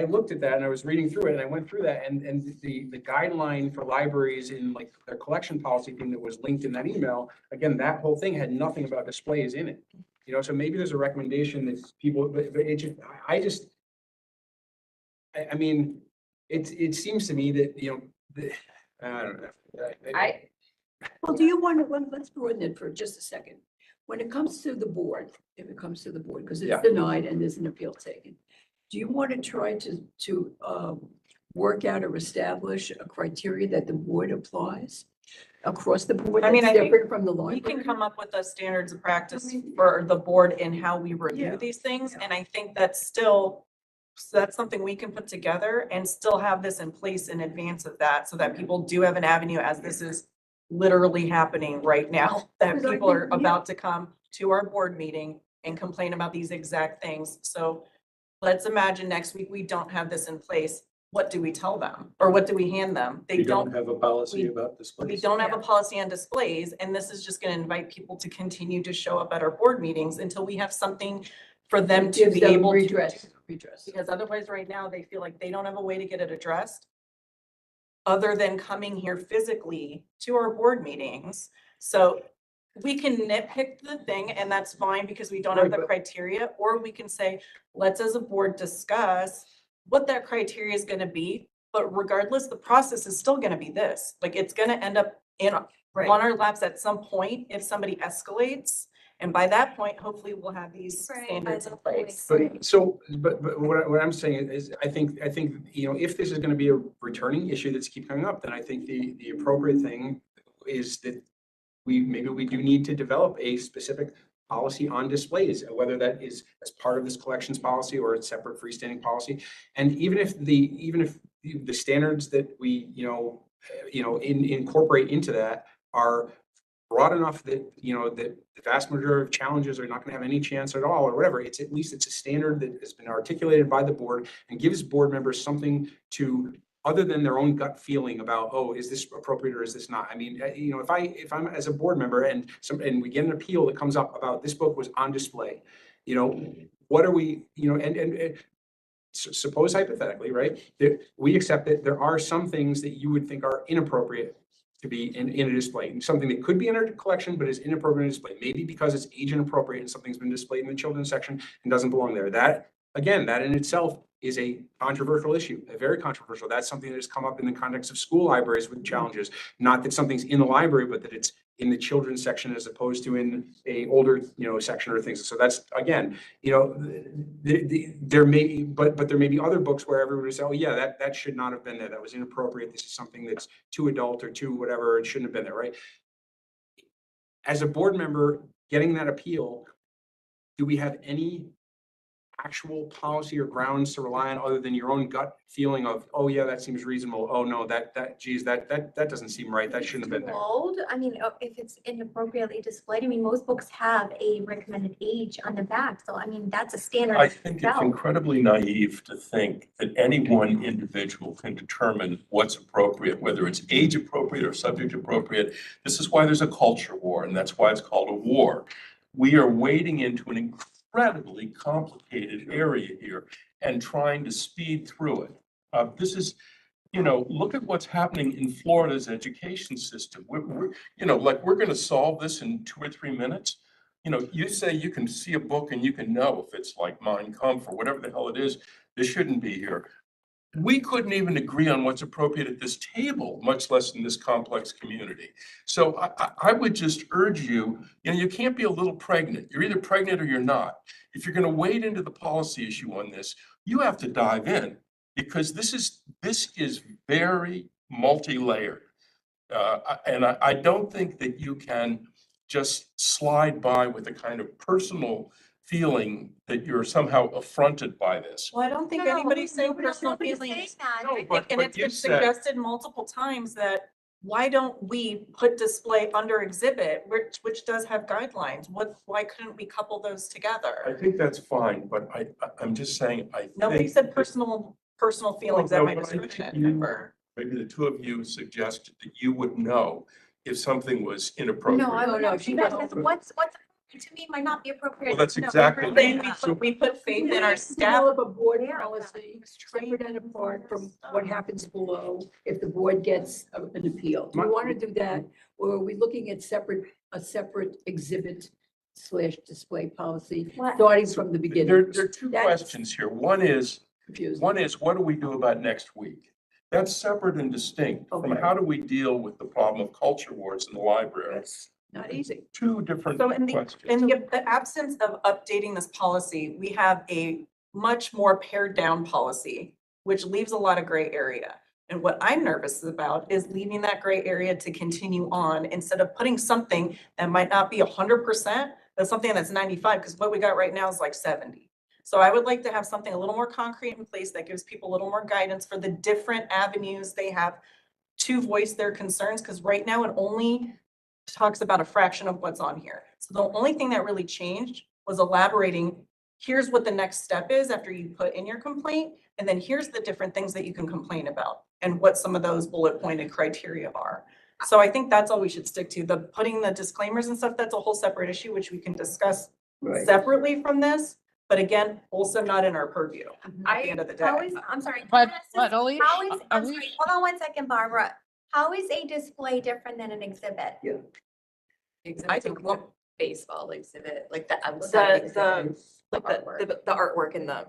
looked at that and I was reading through it and I went through that and the guideline for libraries in like their collection policy thing that was linked in that email, again, that whole thing had nothing about displays in it. So maybe there's a recommendation that people, but I mean, it seems to me that, I don't know. Well, do you want to, let's broaden it for just a second. When it comes to the board, if it comes to the board, because Yeah. it's denied and there's an appeal taken, do you want to try to work out or establish a criteria that the board applies across the board? I mean, that's I think different from the We library? can come up with a standards of practice for the board in how we review Yeah. these things, and I think that's something we can put together and still have this in place in advance of that, so that people do have an avenue as this is literally happening right now, that Because I people are think, yeah. about to come to our board meeting and complain about these exact things. So let's imagine next week we don't have this in place. What do we tell them? Or what do we hand them? They We don't, don't have a policy we- about displays. we don't have a policy on displays, and this is just gonna invite people to continue to show up at our board meetings until we have something for them to Gives be them able to. redress. Because otherwise, right now, they feel like they don't have a way to get it addressed other than coming here physically to our board meetings. So we can nitpick the thing, and that's fine because we don't have Right, the but- criteria, or we can say, let's as a board discuss what that criteria is gonna be. But regardless, the process is still gonna be this, like, it's gonna end up on our laps at some point if somebody escalates. And by that point, hopefully we'll have these Right, standards by in the point. place. But what I'm saying is, I think, if this is gonna be a returning issue that's keep coming up, then I think the appropriate thing is that maybe we do need to develop a specific policy on displays, whether that is as part of this collections policy or a separate freestanding policy. And even if the standards that we, incorporate into that are broad enough that, that the vast majority of challenges are not going to have any chance at all or whatever, it's at least it's a standard that has been articulated by the board and gives board members something to, other than their own gut feeling about, oh, is this appropriate or is this not? I mean, if I'm as a board member and we get an appeal that comes up about this book was on display, what are we, and suppose hypothetically, right, that we accept that there are some things that you would think are inappropriate to be in a display, something that could be in our collection, but is inappropriate in display, maybe because it's age inappropriate and something's been displayed in the children's section and doesn't belong there. That in itself is a controversial issue, a very controversial. That's something that has come up in the context of school libraries with challenges, not that something's in the library, but that it's in the children's section as opposed to in a older, section or things. So that's, again, there may, but there may be other books where everybody say, oh yeah, that should not have been there. That was inappropriate. This is something that's too adult or too whatever. It shouldn't have been there, right? As a board member getting that appeal, do we have any actual policy or grounds to rely on other than your own gut feeling of, oh yeah, that seems reasonable. Oh no, geez, that doesn't seem right. That shouldn't have been there. Old, I mean, if it's inappropriately displayed, I mean, most books have a recommended age on the back. So I mean, that's a standard. I think it's incredibly naive to think that any one individual can determine what's appropriate, whether it's age appropriate or subject appropriate. This is why there's a culture war, and that's why it's called a war. We are wading into an incredibly complicated area here and trying to speed through it. This is, look at what's happening in Florida's education system. We're going to solve this in 2 or 3 minutes. You say you can see a book and you can know if it's like Mein Kampf or whatever the hell it is, this shouldn't be here. We couldn't even agree on what's appropriate at this table, much less in this complex community. So I would just urge you, you can't be a little pregnant. You're either pregnant or you're not. If you're going to wade into the policy issue on this, you have to dive in because this is very multi-layered. And I don't think that you can just slide by with a kind of personal feeling that you're somehow affronted by this. Well, I don't think anybody's saying personal feelings. No, And but it's you been said, suggested multiple times that why don't we put display under exhibit, which does have guidelines? Why couldn't we couple those I together? think that's fine, but I'm just saying, Nobody said personal feelings at my but I think discretion. maybe the two of you suggested that you would know if something was inappropriate. No, I would No, not she do that, doesn't. because what's appropriate to me might not be appropriate. Well, that's to exactly- everybody Saying else. we put faith in our staff. Develop a board Yeah. policy separate and apart from what happens below if the board gets an appeal. Do we want to do that? Or are we looking at a separate exhibit/display policy What? starting from the beginning? There are two That's questions here. One is, confusing. what do we do about next week? That's separate and distinct from Okay. how do we deal with the problem of culture wars in the library. That's not easy. Two different So in questions. the absence of updating this policy, we have a much more pared down policy, which leaves a lot of gray area. And what I'm nervous about is leaving that gray area to continue on instead of putting something that might not be 100%, but something that's 95, because what we got right now is like 70. So I would like to have something a little more concrete in place that gives people a little more guidance for the different avenues they have to voice their concerns, because right now it only talks about a fraction of what's on here. So the only thing that really changed was elaborating, here's what the next step is after you put in your complaint, and then here's the different things that you can complain about and what some of those bullet pointed criteria are. So I think that's all we should stick to. The putting the disclaimers and stuff, that's a whole separate issue, which we can discuss Right. separately from this. But again, also not in our purview at the end of the How day. is, I'm sorry. But, How is- but Elise, How is, are I'm we- sorry, hold on one second, Barbara. How is a display different than an exhibit? I think baseball exhibit, like the outside exhibit, like the artwork in the.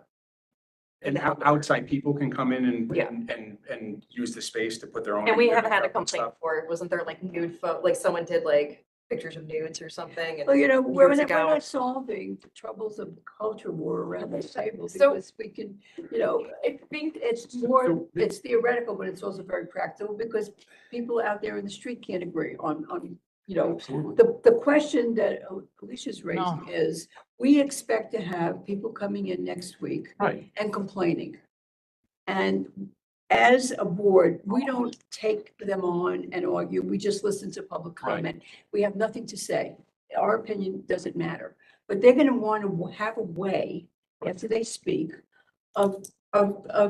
And outside people can come in Yeah. and use the space to put their own. And we haven't had a exhibit up and complaint stuff. before, wasn't there like nude like someone did like pictures of nudes or something? and Well, we're years not ago. we're not solving the troubles of the culture war around this table So- because we can, I think it's more, it's theoretical, but it's also very practical because people out there in the street can't agree on, Absolutely. the question that Alicia's raising No. is, we expect to have people coming in next week Right. and complaining. And as a board, we don't take them on and argue. We just listen to public Right. comment. We have nothing to say. Our opinion doesn't matter. But they're going to want to have a way, after they speak, of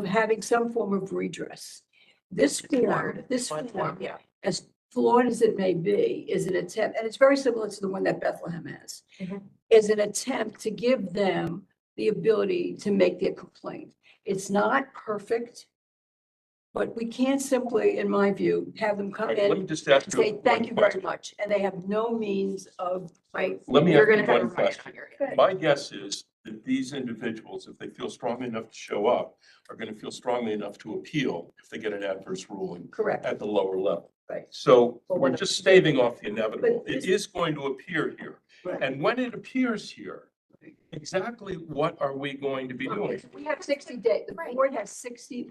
having some form of redress. This form, Yeah. as flawed as it may be, is an attempt, and it's very similar to the one that Bethlehem has, Mhm. is an attempt to give them the ability to make their complaint. It's not perfect, but we can't simply, in my view, have them come Let in me just ask and you. say, thank one you very question. much, and they have no means of, right? Let me You're ask gonna you have one a riot question. on your. My guess is that these individuals, if they feel strongly enough to show up, are going to feel strongly enough to appeal if they get an adverse ruling Correct, at the lower level. right, So But we're when- just staving off the inevitable. But It this- is going to appear here. right. And when it appears here, exactly what are we going to be doing? We have 60 days, the board has 60,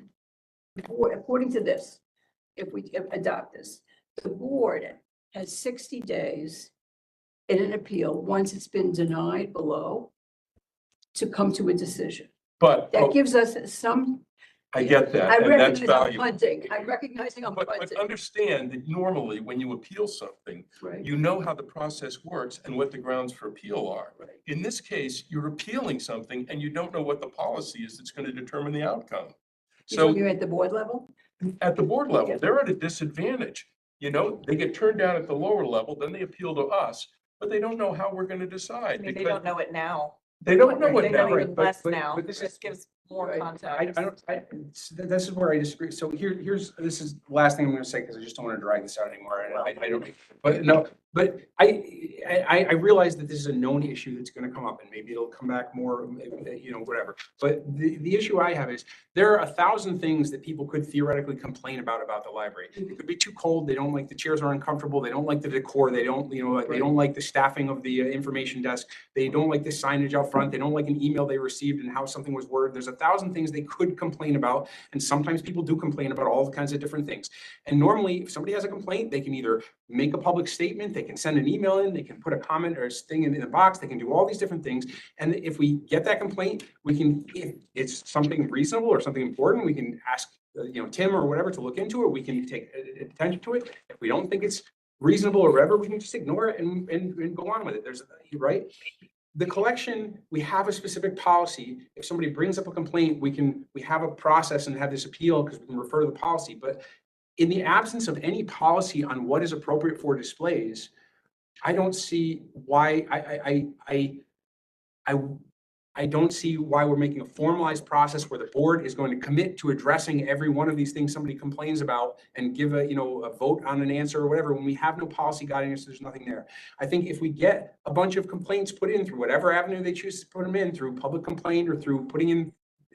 according to this, if we adopt this, the board has 60 days in an appeal, once it's been denied below, to come to a decision. But That gives us some, I get that, I and that's recognize I'm valuable. punting, I'm recognizing I'm But punting, understand that normally when you appeal something, right? you know how the process works and what the grounds for appeal are. Right. In this case, you're appealing something and you don't know what the policy is that's going to determine the outcome. So You're at the board level? at the board level, Yeah. they're at a disadvantage. You know, they get turned down at the lower level, then they appeal to us, but they don't know how we're going to I decide. mean, they because don't know it now. They don't know They it know now. even less now. but this This is- gives more Right. context. This is where I disagree. So this is the last thing I'm gonna say, because I just don't want to drag this out anymore. And I don't, but no, but I realize that this is a known issue that's gonna come up, and maybe it'll come back more, you know, whatever. But the issue I have is, there are 1,000 things that people could theoretically complain about the library. It could be too cold, they don't like, the chairs are uncomfortable, they don't like the decor, they don't, you know, like, they don't like the staffing of the information desk, they don't like the signage out front, they don't like an email they received and how something was worded. There's 1,000 things they could complain about, and sometimes people do complain about all kinds of different things. And normally, if somebody has a complaint, they can either make a public statement, they can send an email in, they can put a comment or a thing in the box, they can do all these different things. And if we get that complaint, we can, if it's something reasonable or something important, we can ask, you know, Tim or whatever to look into it. We can take attention to it. If we don't think it's reasonable or whatever, we can just ignore it and go on with it. There's, right? The collection, we have a specific policy. If somebody brings up a complaint, we have a process and have this appeal because we can refer to the policy. But in the absence of any policy on what is appropriate for displays, I don't see why I don't see why we're making a formalized process where the board is going to commit to addressing every one of these things somebody complains about and give a, you know, a vote on an answer or whatever, when we have no policy guiding us, there's nothing there. I think if we get a bunch of complaints put in through whatever avenue they choose to put them in, through public complaint or through putting in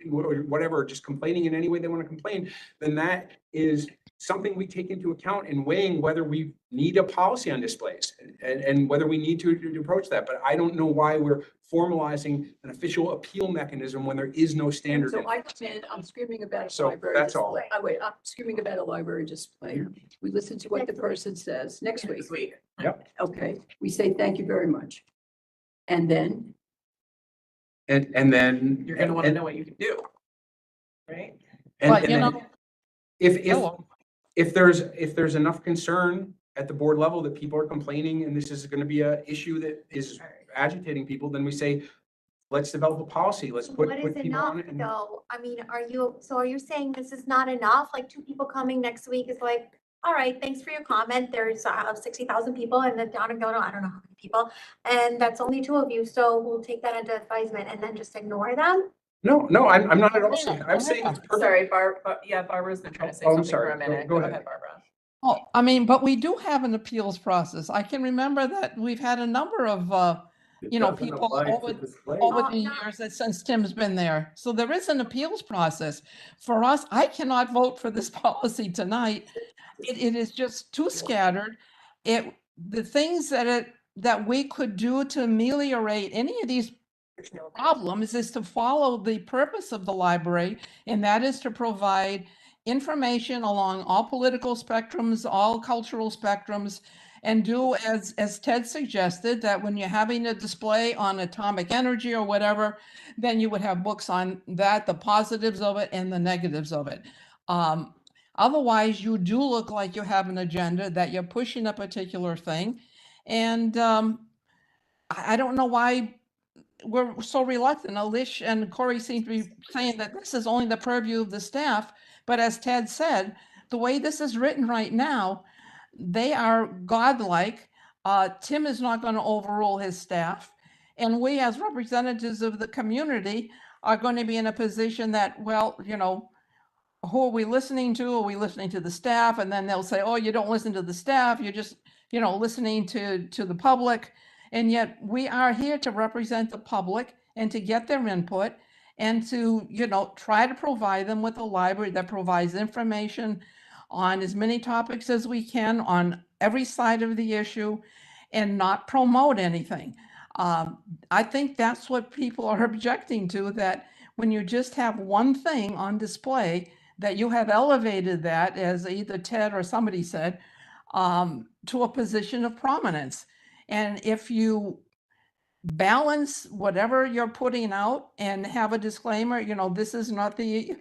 whatever, just complaining in any way they want to complain, then that is something we take into account in weighing whether we need a policy on displays and whether we need to approach that. But I don't know why we're formalizing an official appeal mechanism when there is no standard. So I come in, I'm screaming about a So library that's all. display. Oh, wait, I'm screaming about a library display. We listen to what the person says next week. This week. Okay, we say, thank you very much. And then, And then. You're gonna wanna know what you can do. Right? But, And you then know, if if there's enough concern at the board level that people are complaining and this is going to be a issue that is agitating people, then we say, let's develop a policy. Let's put What is people enough on it. And though? I mean, are you saying this is not enough? Like 2 people coming next week is like, all right, thanks for your comment. There's 60,000 people in the town of Guilderland, I don't know how many people. And that's only 2 of you, so we'll take that into advisement and then just ignore them? No, I'm not at all saying, I'm saying it's perfect. Sorry, Barbara's been trying to say Oh, I'm something for sorry. a minute. Go Go ahead. ahead, Barbara. oh, I mean, but we do have an appeals process. I can remember that we've had a number of, you know, people over the years that since Tim's been there. So there is an appeals process. For us, I cannot vote for this policy tonight. It is just too scattered. The things that we could do to ameliorate any of these problems is to follow the purpose of the library, and that is to provide information along all political spectrums, all cultural spectrums, and do as Ted suggested, that when you're having a display on atomic energy or whatever, then you would have books on that, the positives of it and the negatives of it. Otherwise, you do look like you have an agenda, that you're pushing a particular thing. And I don't know why we're so reluctant. Alish and Corey seem to be saying that this is only the purview of the staff. But as Ted said, the way this is written right now, they are godlike. Tim is not going to overrule his staff. And we as representatives of the community are going to be in a position that, well, you know, who are we listening to? Are we listening to the staff? And then they'll say, oh, you don't listen to the staff. You're just, you know, listening to the public. And yet we are here to represent the public. and to get their input and to, try to provide them with a library that provides information on as many topics as we can on every side of the issue and not promote anything. I think that's what people are objecting to, that when you just have one thing on display, that you have elevated that, as either Ted or somebody said, to a position of prominence. And if you balance whatever you're putting out and have a disclaimer, this is not the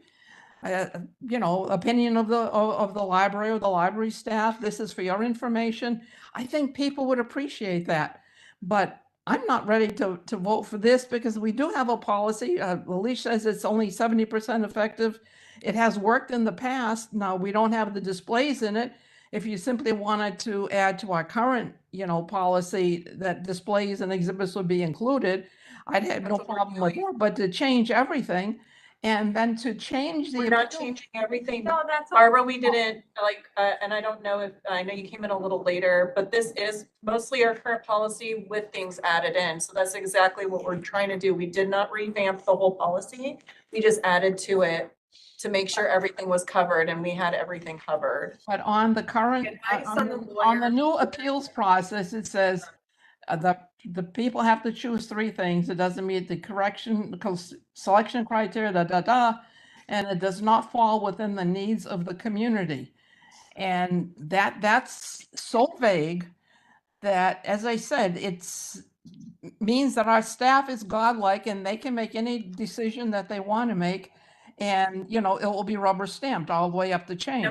opinion of the library or the library staff. This is for your information. I think people would appreciate that. But I'm not ready to vote for this because we do have a policy. Alicia says it's only 70% effective. It has worked in the past. Now we don't have the displays in it. If you simply wanted to add to our current, policy that displays and exhibits would be included, I'd have no problem with that. But to change everything, and then to change the. We're not changing everything. No, that's. Barbara, we didn't and I don't know I know you came in a little later, but this is mostly our current policy with things added in. So that's exactly what we're trying to do. We did not revamp the whole policy. We just added to it to make sure everything was covered, and we had everything covered. But on the current, on the new appeals process, it says the people have to choose three things. It doesn't meet the selection criteria, and it does not fall within the needs of the community. And that's so vague that, as I said, it's means that our staff is godlike and they can make any decision that they want to make. And, it will be rubber stamped all the way up the chain.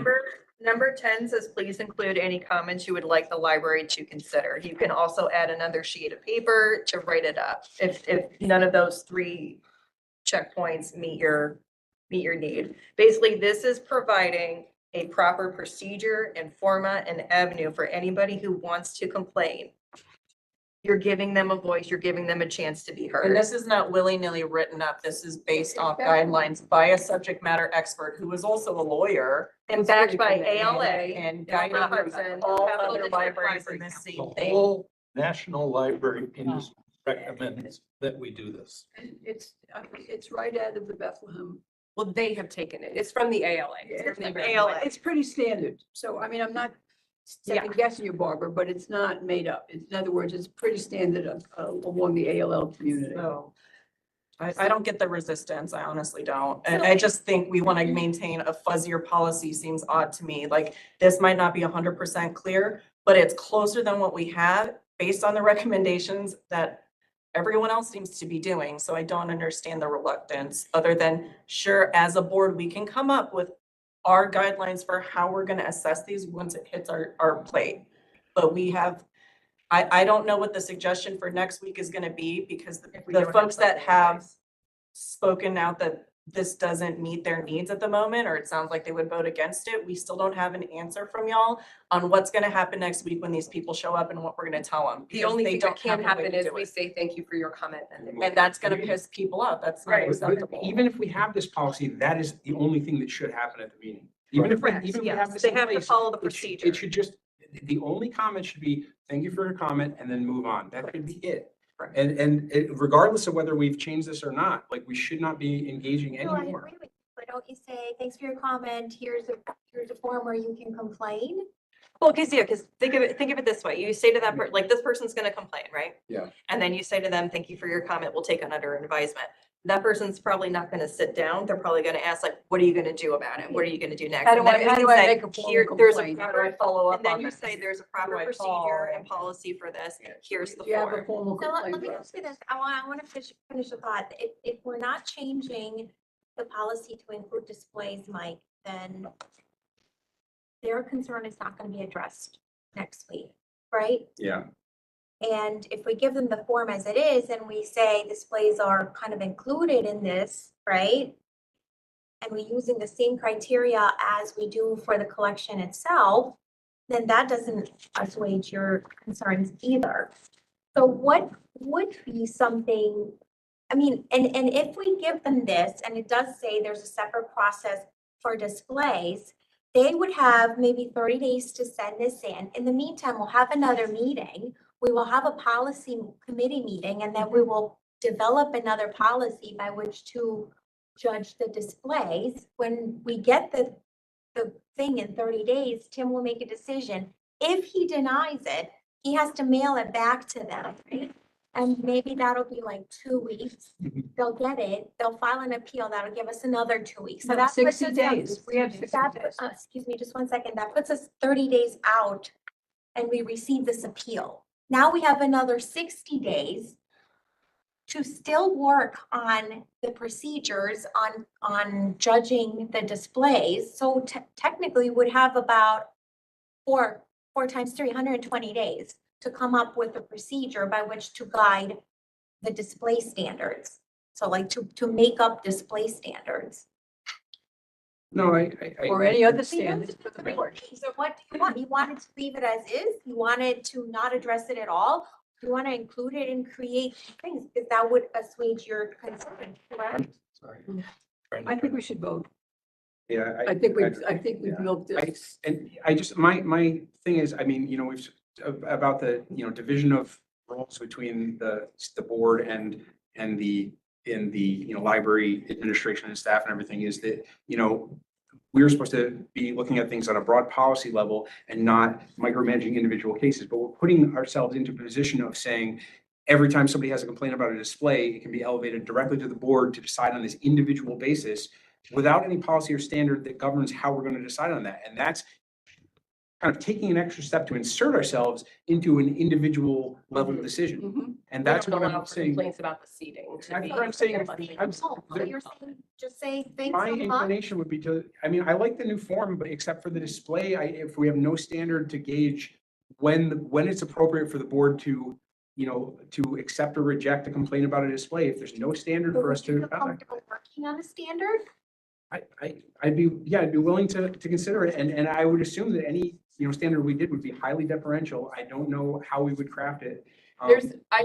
Number 10 says, please include any comments you would like the library to consider. You can also add another sheet of paper to write it up if none of those three checkpoints meet your need. Basically, this is providing a proper procedure and format and avenue for anybody who wants to complain. You're giving them a voice, you're giving them a chance to be And heard. this is not willy-nilly written up. This is based off guidelines by a subject matter expert who is also a lawyer. And backed by ALA. And guided Hudson, all Capital other District libraries in Library this The same thing. whole National Library Industry recommends that we do this. And it's right out of the Bethlehem. Well, they have taken it. It's from the ALA. It's from the ALA. It's pretty standard. So, I mean, I'm not second guessing you, Barbara, but it's not made up. In other words, it's pretty standard along the ALL community. So I don't get the resistance. I honestly don't. And I just think we want to maintain a fuzzier policy seems odd to me. Like, this might not be 100% clear, but it's closer than what we have based on the recommendations that everyone else seems to be doing. So I don't understand the reluctance, other than, sure, as a board, we can come up with our guidelines for how we're going to assess these once it hits our plate. But we have, I don't know what the suggestion for next week is going to be, because the folks that have spoken out that this doesn't meet their needs at the moment, or it sounds like they would vote against it, we still don't have an answer from y'all on what's going to happen next week when these people show up and what we're going to tell them. The only thing that can happen is we it. say, thank you for your comment. And that's going to piss people off. That's not Right, but acceptable. even if we have this policy, that is the only thing that should happen at the meeting. Even if we have Yes, this they in have to place, follow the it should- procedure. It should just, the only comment should be, thank you for your comment, and then move on. That should be it. Right. And regardless of whether we've changed this or not, like, we should not be engaging No, I anymore. agree with you, but don't you say, thanks for your comment, here's a form where you can complain? Well, because think of it this way. You say to that person, like, this person's going to complain, right? Yeah. And then you say to them, thank you for your comment. We'll take it under advisement. That person's probably not going to sit down. They're probably going to ask, like, what are you going to do about it? What are you going to do next? How do And then I- we how can do I say, make a formal "Here- there's a complaint? How do I follow up And then on you this? say, there's a do proper I procedure call? and policy for this. Here's the Do you have a form. formal So let complaint me process? ask you this, I want to finish the thought. If we're not changing the policy to include displays, Mike, then their concern is not going to be addressed next week, right? Yeah. And if we give them the form as it is and we say displays are kind of included in this, right? And we're using the same criteria as we do for the collection itself, then that doesn't assuage your concerns either. So what would be something, I mean, and if we give them this, and it does say there's a separate process for displays, they would have maybe 30 days to send this in. In the meantime, we'll have another meeting. We will have a policy committee meeting, and then we will develop another policy by which to judge the displays. When we get the thing in 30 days, Tim will make a decision. If he denies it, he has to mail it back to them, right? And maybe that'll be like 2 weeks. They'll get it, they'll file an appeal, that'll give us another 2 weeks. So No, that's 60 days. We have 60 days. Excuse me, just 1 second. That puts us 30 days out and we receive this appeal. Now we have another 60 days to still work on the procedures on judging the displays. So technically would have about four times 320 days to come up with a procedure by which to guide the display standards. So like to make up display standards. No, Or any other standards for the board. So what do you want? You wanted to leave it as is? You wanted to not address it at all? You want to include it and create things because that would assuage your concern, correct? Sorry. I think we should vote. yeah, I think we've milked this. And I just, my thing is, I mean, we've, about the, division of roles between the board and the, library administration and staff and everything is that, we're supposed to be looking at things on a broad policy level and not micromanaging individual cases, but we're putting ourselves into a position of saying, every time somebody has a complaint about a display, it can be elevated directly to the board to decide on this individual basis without any policy or standard that governs how we're going to decide on that. And that's kind of taking an extra step to insert ourselves into an individual level decision. Mhm. And We that's don't what allow I'm for saying. complaints about the seating to That's be. what I'm saying. So you're saying, just say, thanks My so much. inclination would be to, I mean, I like the new form, but except for the display, if we have no standard to gauge when it's appropriate for the board to, to accept or reject a complaint about a display, if there's no standard But for us would you to. feel comfortable working on a standard? I'd be willing to consider it, and I would assume that any, standard we did would be highly deferential. I don't know how we would craft it. I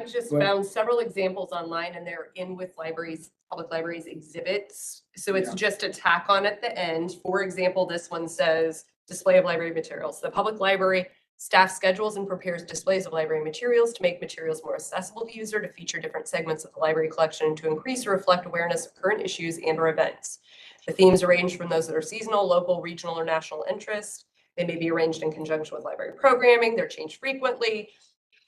just but- found several examples online and they're in with libraries, public libraries exhibits. So it's Yeah. just a tack on at the end. For example, this one says display of library materials. The public library staff schedules and prepares displays of library materials to make materials more accessible to user, to feature different segments of the library collection, to increase or reflect awareness of current issues and or events. The themes range from those that are seasonal, local, regional, or national interest. They may be arranged in conjunction with library programming. They're changed frequently.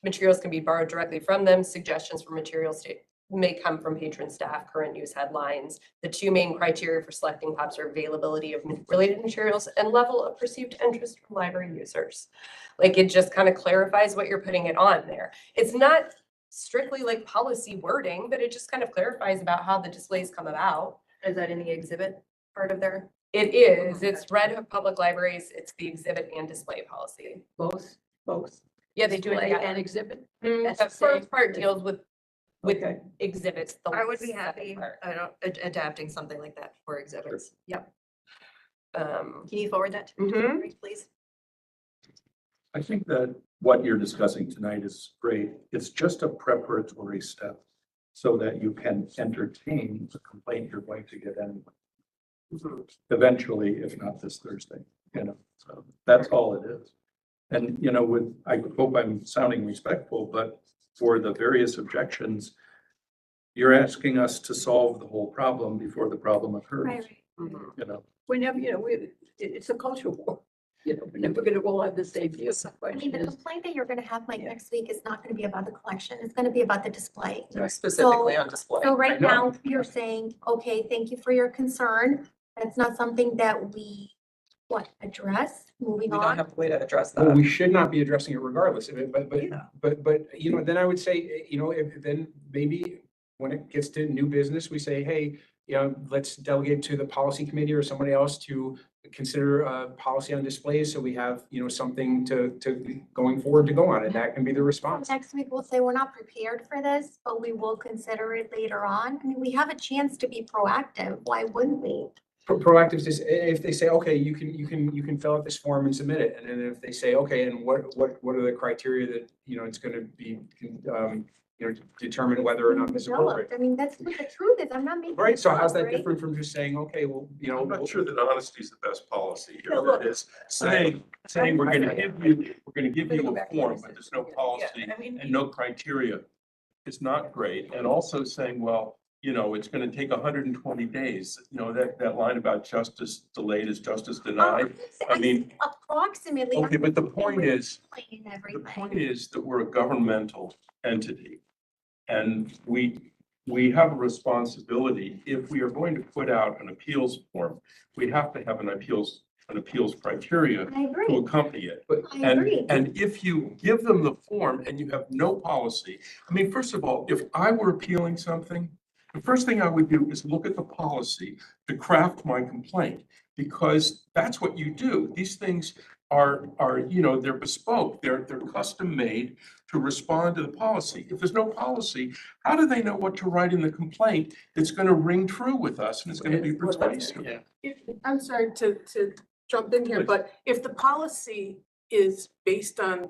Materials can be borrowed directly from them. Suggestions for materials may come from patron staff, current news headlines. The two main criteria for selecting POPs are availability of related materials and level of perceived interest from library users. Like it just kind of clarifies what you're putting it on there. It's not strictly like policy wording, but it just kind of clarifies about how the displays come about. Is that in the exhibit part of there? It is, it's Red Hook Public Libraries, it's the exhibit and display policy. Both. Yeah, they do it Display together. and exhibit. The That's the first same. part deals with Okay. exhibits. The I would be second happy, part. adapting something like that for exhibits. Yep. Um, Can you forward that to me, mhm. please? I think that what you're discussing tonight is great. It's just a preparatory step so that you can entertain the complaint you're going to get anyway. Eventually, if not this Thursday, so that's all it is. And, I hope I'm sounding respectful, but for the various objections, you're asking us to solve the whole problem before the problem occurs, Right. Whenever, it's a cultural war. We're never gonna all have the same view. The I mean, question the is, complaint that you're gonna have like next week is not gonna be about the collection. It's gonna be about the display. Specifically on display. So right know. now, you're saying, okay, thank you for your concern. That's not something that we, address, moving We don't on. have a way to address Well, that. we should not be addressing it regardless of it, Yeah. but, then I would say, if then maybe when it gets to new business, we say, hey, let's delegate to the policy committee or somebody else to consider a policy on displays. So we have, something to going forward to go on, and that can be the response. Next week, we'll say, we're not prepared for this, but we will consider it later on. I mean, we have a chance to be proactive. Why wouldn't we? Proactive is if they say, okay, you can fill out this form and submit it. And then if they say, okay, and what are the criteria that, it's going to be, determine whether or not this is appropriate. Developed. I mean, that's what the truth is. I'm not making. Right, this so how's up, that right? different from just saying, okay, well, I'm not sure that honesty is the best policy No, here. look. That is saying we're gonna give you a form, but there's no policy I mean, and no criteria. is not great. And also saying, well, you know, it's going to take 120 days. You know, that line about justice delayed is justice denied. I mean, approximately. okay, but the point is, And the everything. point is that we're a governmental entity. And we have a responsibility. If we are going to put out an appeals form, we have to have an appeals criteria I to agree. accompany it. I agree. And if you give them the form and you have no policy, I mean, first of all, if I were appealing something, the first thing I would do is look at the policy to craft my complaint, because that's what you do. These things are, you know, they're bespoke, they're custom made to respond to the policy. If there's no policy, how do they know what to write in the complaint that's going to ring true with us and it's going to be persuasive? I'm sorry to jump in here, but if the policy is based on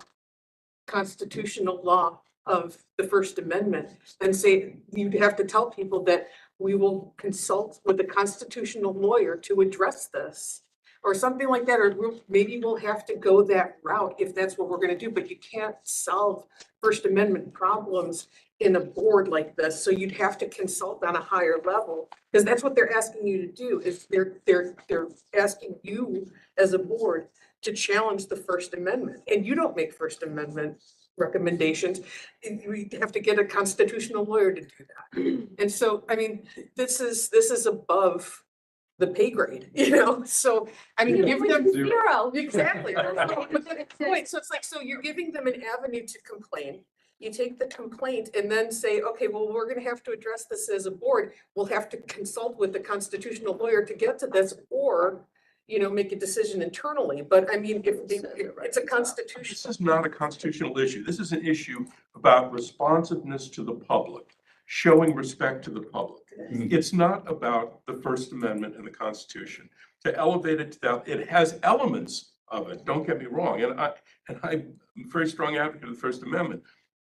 constitutional law of the First Amendment, then say, you'd have to tell people that we will consult with a constitutional lawyer to address this, or something like that, or maybe we'll have to go that route if that's what we're gonna do, but you can't solve First Amendment problems in a board like this, so you'd have to consult on a higher level, because that's what they're asking you to do, is they're asking you as a board to challenge the First Amendment, and you don't make First Amendment recommendations. We have to get a constitutional lawyer to do that. And so, I mean, this is above the pay grade, you know, so, I mean, give them. Zero. Exactly. But that's the point. So it's like, so you're giving them an avenue to complain. You take the complaint and then say, okay, well, we're gonna have to address this as a board. We'll have to consult with the constitutional lawyer to get to this, or, you know, make a decision internally. But I mean, if it's a constitution. This is not a constitutional issue. This is an issue about responsiveness to the public, showing respect to the public. It's not about the First Amendment and the Constitution. To elevate it to that, it has elements of it, don't get me wrong. And I'm a very strong advocate of the First Amendment.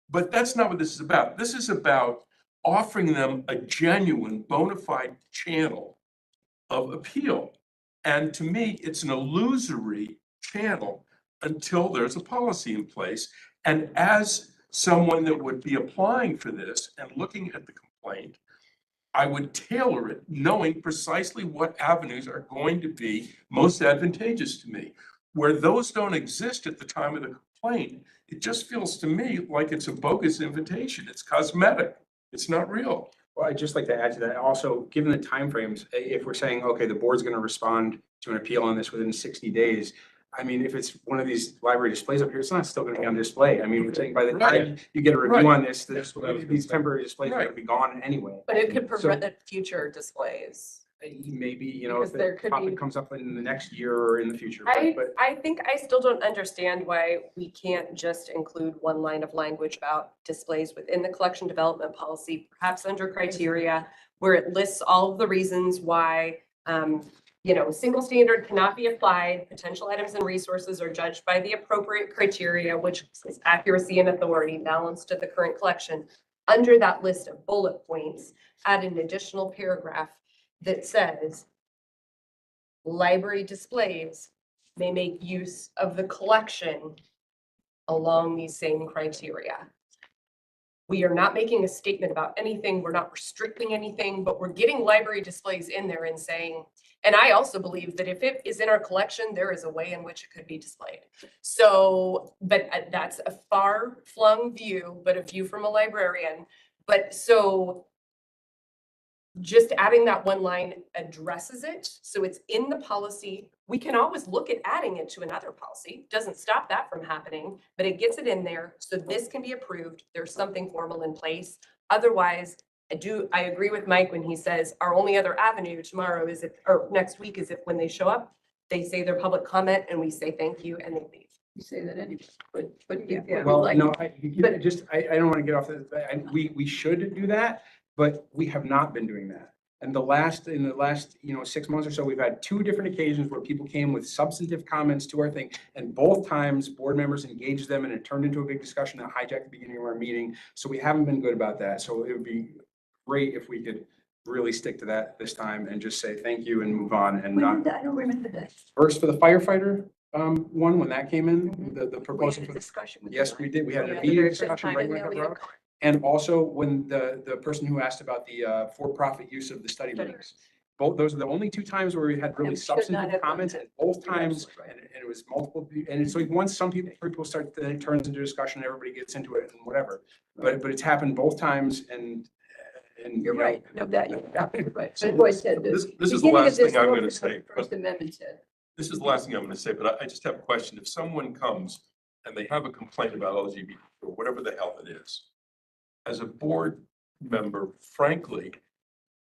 But that's not what this is about. This is about offering them a genuine, bona fide channel of appeal. And to me, it's an illusory channel until there's a policy in place. And as someone that would be applying for this and looking at the complaint, I would tailor it knowing precisely what avenues are going to be most advantageous to me. Where those don't exist at the time of the complaint, it just feels to me like it's a bogus invitation. It's cosmetic. It's not real. Well, I'd just like to add to that, also, given the timeframes, if we're saying, okay, the board's gonna respond to an appeal on this within 60 days. I mean, if it's one of these library displays up here, it's not still gonna be on display. I mean, we're saying by the time you get a review on this, these temporary displays are gonna be gone anyway. But it could prevent future displays. Maybe, you know, if Because there the could topic be- comes up in the next year or in the future. But I think I still don't understand why we can't just include one line of language about displays within the collection development policy, perhaps under criteria, where it lists all of the reasons why, you know, single standard cannot be applied. Potential items and resources are judged by the appropriate criteria, which is accuracy and authority balanced to the current collection. Under that list of bullet points, add an additional paragraph that says library displays may make use of the collection along these same criteria. We are not making a statement about anything. We're not restricting anything, but we're getting library displays in there and saying, and I also believe that if it is in our collection, there is a way in which it could be displayed. So, but that's a far-flung view, but a view from a librarian. But so just adding that one line addresses it. So it's in the policy. We can always look at adding it to another policy. Doesn't stop that from happening, but it gets it in there. So this can be approved. There's something formal in place. Otherwise, I agree with Mike when he says our only other avenue tomorrow is if, or next week is if when they show up, they say their public comment and we say thank you and they leave. You say that anyway, but yeah. well, no, I don't want to get off this. We should do that, but we have not been doing that. And in the last, 6 months or so, we've had 2 different occasions where people came with substantive comments to our thing. And both times board members engaged them and it turned into a big discussion that hijacked the beginning of our meeting. So we haven't been good about that. So it would be great if we could really stick to that this time and just say thank you and move on and not. I don't remember that. First for the firefighter one, when that came in, the We proposal had for a the. discussion with. Yes, we did. We had Yeah, a the meeting very discussion first right time, when it and comes then we up. And also when the person who asked about the for-profit use of the study rooms. Both, those are the only 2 times where we had really And we should not substantive have done comments, that. and both You're times, absolutely right. and it was multiple, and so once some people start, then it turns into discussion, everybody gets into it and whatever. But it's happened both times and. You're you know, right. No, that, you're absolutely right. But as I said, This the is the beginning of last this thing I'm law gonna was say, the First but Amendment said. this is the last thing I'm gonna say, but I just have a question. If someone comes and they have a complaint about LGBT or whatever the hell it is, as a board member, frankly,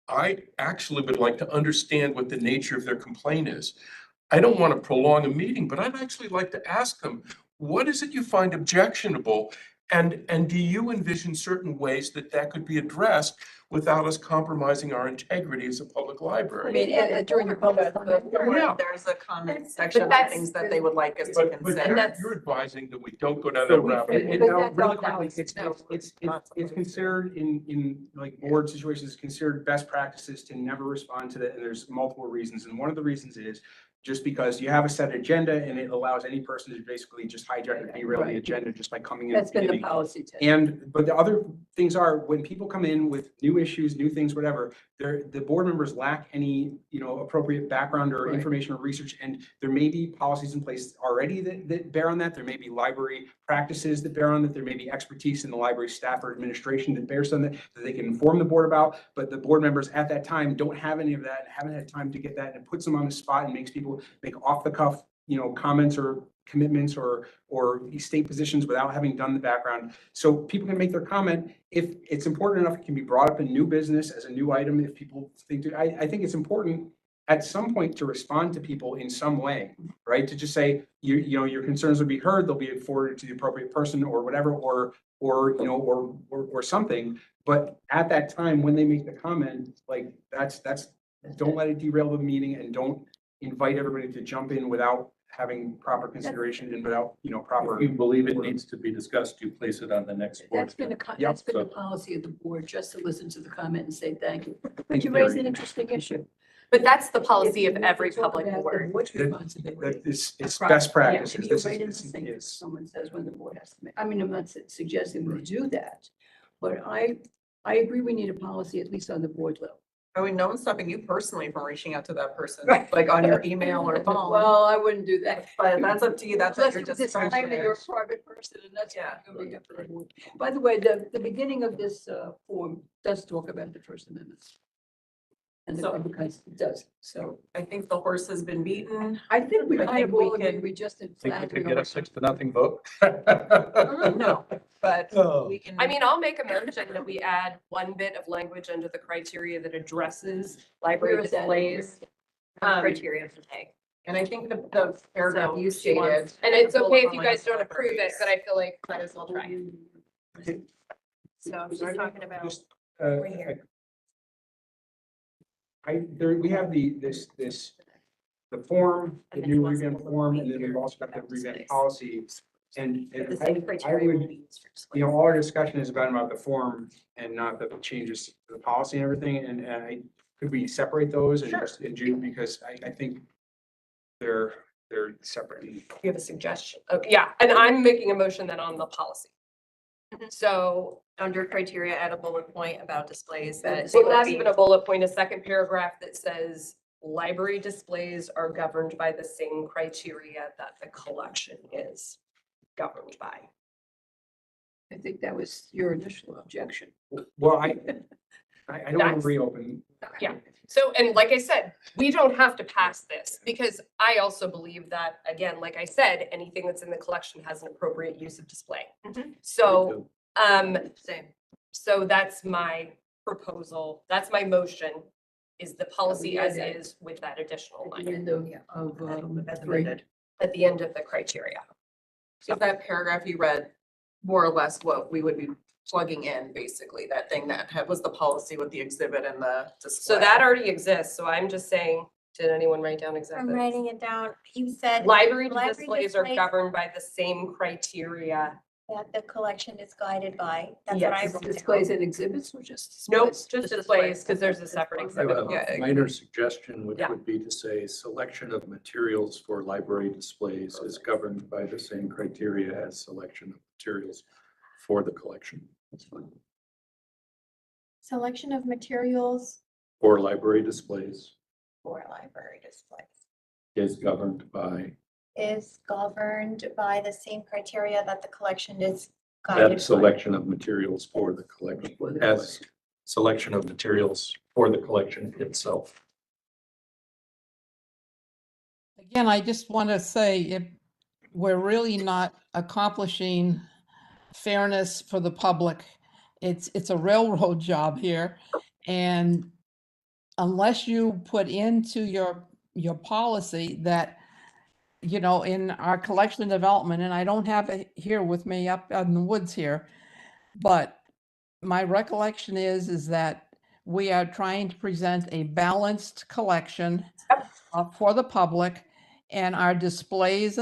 I actually would like to understand what the nature of their complaint is. I don't want to prolong a meeting, but I'd actually like to ask them, what is it you find objectionable? And do you envision certain ways that that could be addressed without us compromising our integrity as a public I library? mean, during the public comment. Yeah. There's a comment That's- section of that's- things that they would like us to But consider. you're advising that we don't go down So that we, rabbit and hole. But now, that's really all now. quickly, it's considered in like board situations, it's considered best practices to never respond to that, and there's multiple reasons, and one of the reasons is just because you have a set agenda and it allows any person to basically just hijack and derail the Right. agenda just by coming in. That's at the been the beginning. policy. Ted. But the other things are, when people come in with new issues, new things, whatever, the board members lack any, appropriate background or Right. information or research, and there may be policies in place already that bear on that. There may be library practices that bear on that. There may be expertise in the library staff or administration that bears on that they can inform the board about, but the board members at that time don't have any of that and haven't had time to get that, and it puts them on the spot and makes people make off the cuff, comments or commitments or state positions without having done the background. So people can make their comment. If it's important enough, it can be brought up in new business as a new item. If people think, I think it's important at some point to respond to people in some way, right? To just say, your concerns will be heard, they'll be forwarded to the appropriate person or whatever, or something. But at that time, when they make the comment, like that's, don't let it derail the meeting, and don't invite everybody to jump in without having proper consideration and without, proper. If you believe it needs to be discussed, you place it on the next board. That's been agenda. Yep. that's been the So- policy of the board, just to listen to the comment and say thank you. Thank But you you, raised Mary. an interesting issue. But that's the policy If of you want every to talk public about board. What's That- responsibility? It's best practices. If you This write in the is, thing, yes. someone says when the board has to make, I mean, I'm not suggesting we do that, but I agree we need a policy at least on the board level. I mean, no one's stopping you personally from reaching out to that person, Right. like on your email or phone. Well, I wouldn't do that. But that's up to you. That's at Let's your just disclaim that you're a discretion. private person, and that's. Yeah. gonna be up to the board. By the way, the beginning of this form does talk about the First Amendment. And So- because it does, so I think the horse has been beaten. I think we I kind think of we all agree, can- we just. Think we could get a 6-0 vote? No, but Oh. we can. I mean, I'll make a motion that we add one bit of language under the criteria that addresses library Where is that? displays. Criteria for pay. And I think the paragraph So you she wants- stated. And it's bullet okay if point you line guys don't approve it, celebrities. but I feel like might as well try. So she's talking about Just, right here. we have the form, the And then new what's revamp the form, and then behavior we've also got the about revamp displays. policy. And The I same would, criteria will be used for displays. all our discussion is about the form and not the changes to the policy and everything, and could we separate those and Sure. just, and do, because I think they're separate. You have a suggestion? Okay, yeah, and I'm making a motion then on the policy. So, Under criteria, add a bullet point about displays that. so less than a bullet point, a second paragraph that says library displays are governed by the same criteria that the collection is governed by. I think that was your initial objection. Well, I don't want That's- to reopen. Yeah. So, and like I said, we don't have to pass this because I also believe that, again, like I said, anything that's in the collection has an appropriate use of display. So, Same. so that's my proposal. That's my motion, is the policy as Yeah. is with that additional At the line end of As three. amended. at the end of the criteria. Is that paragraph you read more or less what we would be plugging in, basically, that thing that was the policy with the exhibit and the display? So that already exists. So I'm just saying, did anyone write down I'm exactly? writing it down. You said Library Library displays are displays- governed by the same criteria. that the collection is guided by. That's what Yes. I wrote down. Displays and exhibits or just? Nope, displays? just displays, because there's a separate I have exhibit. a Yeah. minor suggestion, which Yeah. would be to say selection of materials for library displays is governed by the same criteria as selection of materials for the collection. That's fine. Selection of materials or library displays for library displays is governed by, is governed by the same criteria that the collection is guided that by. selection of materials for the collection, as selection of materials for the collection itself. Again, I just want to say, if we're really not accomplishing fairness for the public, it's a railroad job here. And unless you put into your policy that, you know, in our collection development, and I don't have it here with me up in the woods here, but my recollection is that we are trying to present a balanced collection for the public, and our displays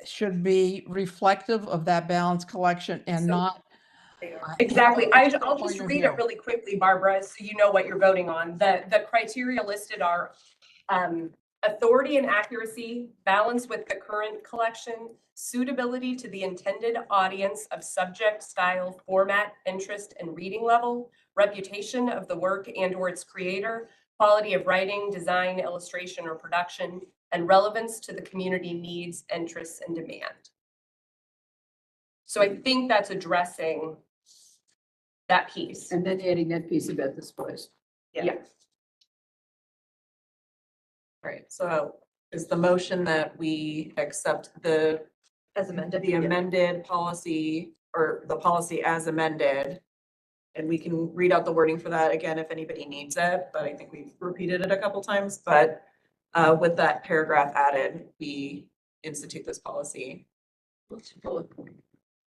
should be reflective of that balanced collection and So- not. Exactly. I'll just Point of read view. it really quickly, Barbara, so you know what you're voting on. The criteria listed are authority and accuracy, balance with the current collection, suitability to the intended audience of subject, style, format, interest, and reading level, reputation of the work and or its creator, quality of writing, design, illustration, or production, and relevance to the community needs, interests, and demand. So I think that's addressing that piece. And then adding that piece about displays. Yeah. Right, so is the motion that we accept the As amended. the amended policy or the policy as amended? And we can read out the wording for that again if anybody needs it, but I think we've repeated it a couple times, but with that paragraph added, we institute this policy. What's the bullet point?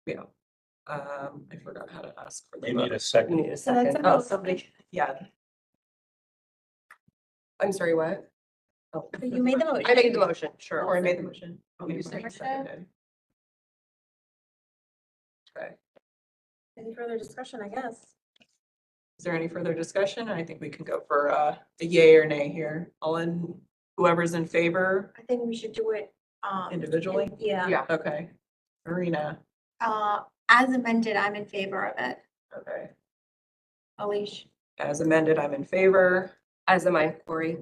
Yeah. I forgot how to ask for the You need vote. a second. You need a So that's second. a Oh, somebody, yeah. I'm sorry, what? Oh, You made the motion. I made the motion, sure. Or I made the motion. Okay, You Brian seconded. seconded. Okay, Any further discussion, I guess? is there any further discussion? I think we can go for a yay or nay here. All in, whoever's in favor I think we should do it. individually? Yeah. Yeah. Okay. Marina, As amended, I'm in favor of it. okay. Alicia. As amended, I'm in favor. As am I, Corey.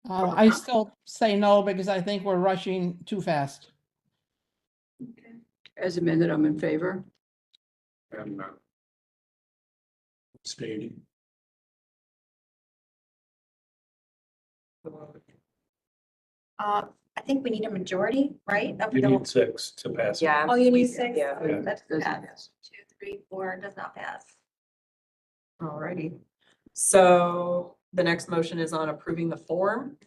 I still say no because I think we're rushing too fast. As amended, I'm in favor. And stating. I think we need a majority, right? Of You the- need 6 to pass. it. Yeah. Oh, you need 6? Yeah. Yeah. That's Doesn't pass. pass. 2, 3, 4 does not pass. Alrighty. So the next motion is on approving the form.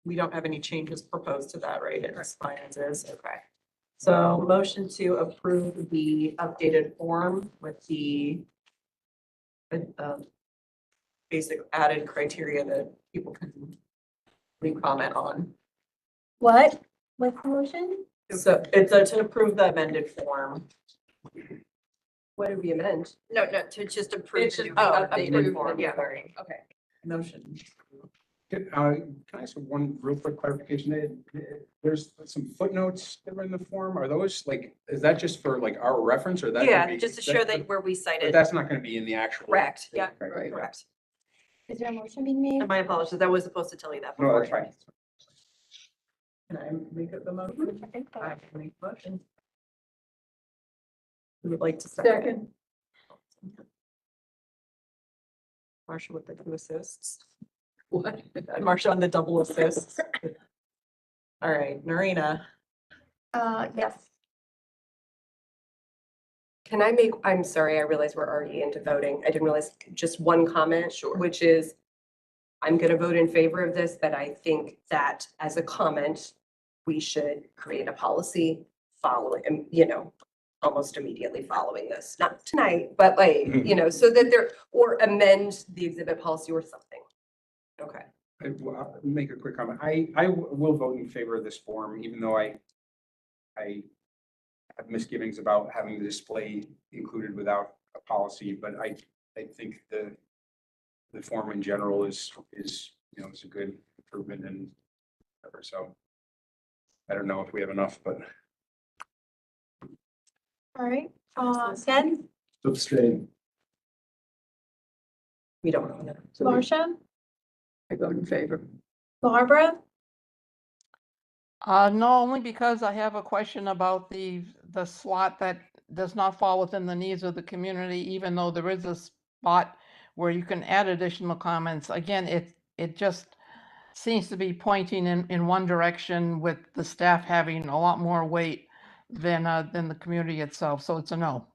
We don't have any changes proposed to that, right? It's fine as is, okay. So motion to approve the updated form with the basic added criteria that people can leave comment on. What? What's the motion? So it's to approve the amended form. What did we amend? No, to just approve. It's the just- new oh, updated approve, form. yeah. Okay. Motion. Can I ask one real quick clarification? There's some footnotes that are in the form. Are those like, is that just for like our reference or that? gonna Yeah, be- just to show that where we But cited. that's not going to be in the actual. Correct, yeah, Right. correct. Is there a motion being made? And my apologies, I was supposed to tell you that No, before. that's fine. Can I make up the motion? I think so. I can make the motion. Who would like to second? Marsha with the 2 assists. What? Marsha on the double assists. All right, Narina, Yes. Can I make, I'm sorry, I realize we're already into voting. I didn't realize just one comment. Sure. Which is, I'm gonna vote in favor of this, but I think that as a comment, we should create a policy following, almost immediately following this, not tonight, but like, so that there, or amend the exhibit policy or something. okay. I'll make a quick comment. I will vote in favor of this form, even though I have misgivings about having the display included without a policy, but I think the form in general is a good improvement and whatever. So I don't know if we have enough, but All right. Ken? Abstain. We don't know. Marcia, I vote in favor. Barbara, No, only because I have a question about the slot that does not fall within the needs of the community, even though there is a spot where you can add additional comments. Again, it just seems to be pointing in one direction with the staff having a lot more weight than the community itself. So it's a no.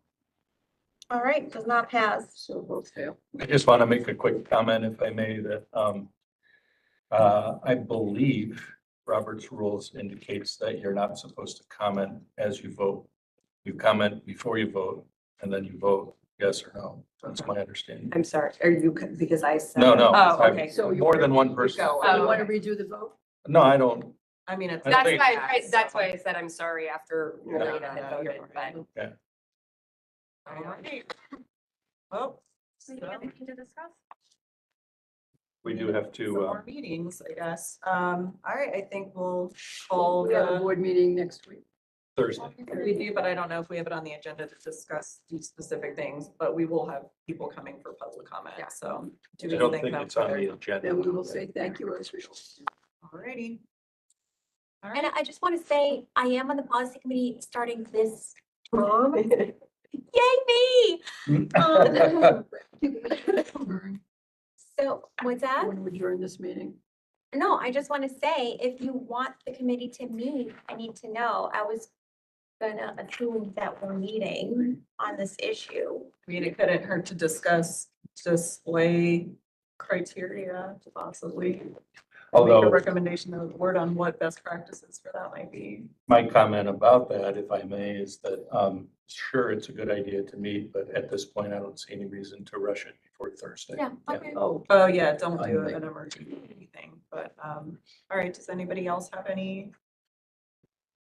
all right, does not pass. So both fail. I just want to make a quick comment, if I may, that I believe Robert's rules indicates that you're not supposed to comment as you vote. You comment before you vote, and then you vote yes or no. That's my understanding. I'm sorry, are you, because I said. No, no. Oh, I'm- okay. So More than one person. go. You want to redo the vote? No, I don't. I mean, it's. That's think- why, that's why I said I'm sorry after Yeah, Marina had yeah, voted, you're but. right. All right. Well, We have anything to discuss? We do have some to, more meetings, I guess. All right, I think we'll call We have a the, board meeting next week. Thursday. we do, but I don't know if we have it on the agenda to discuss these specific things, but we will have people coming for public comment, Yeah. so. do I we don't think think that it's on further? the agenda. Then we will say thank you as usual. All righty. All And right. I just want to say, I am on the policy committee starting this term. Yay, me! So, what's that? Want to adjourn this meeting? No, I just want to say, if you want the committee to meet, I need to know. I was gonna assume that we're meeting on this issue. I mean, it couldn't hurt to discuss display criteria to possibly make a Although recommendation of the board on what best practices for that might be. my comment about that, if I may, is that, sure, it's a good idea to meet, but at this point, I don't see any reason to rush it before Thursday. Yeah, okay. Oh, Oh, yeah, don't do Finally. an emergency thing, but, all right, does anybody else have any?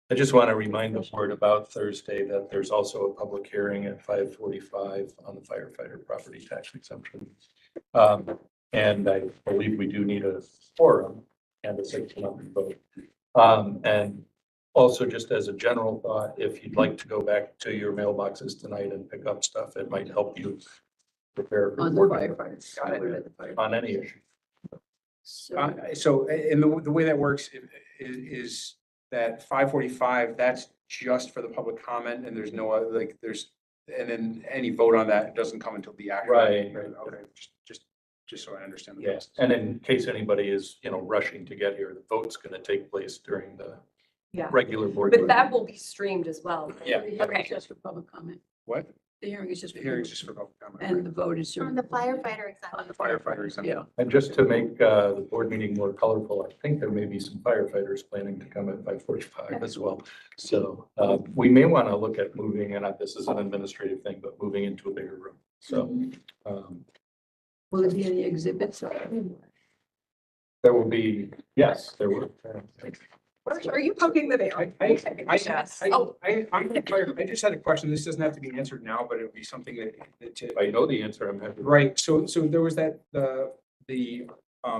I just want to remind the board about Thursday that there's also a public hearing at 5:45 on the firefighter property tax exemption. And I believe we do need a forum and a 6-1 vote. And also, just as a general thought, if you'd like to go back to your mailboxes tonight and pick up stuff, it might help you prepare for on the board meeting firefighters. Got it. Put at the fire- on any issue. So, So, and the way that works is that 5:45, that's just for the public comment and there's no other, like, and then any vote on that doesn't come until the actual. Right. Okay, just so I understand. the Yes, process. and in case anybody is, rushing to get here, the vote's going to take place during the Yeah. regular board. But meeting. that will be streamed as well. Yeah. the hearing Okay. is just for public comment. What? The hearing is just. The for hearing's public- just for public comment. And the vote is. On the firefighter On exemption. the Firefighter firefighters, exemption. yeah. And just to make the board meeting more colorful, I think there may be some firefighters planning to come at 5:45 as well. So we may want to look at moving, and this is an administrative thing, but moving into a bigger room. So Will there be any exhibits? there will be, yes, there will. Are you poking the bear? Yes. I just had a question. This doesn't have to be answered now, but it would be something that If I know the answer, I'm happy. right. So there was the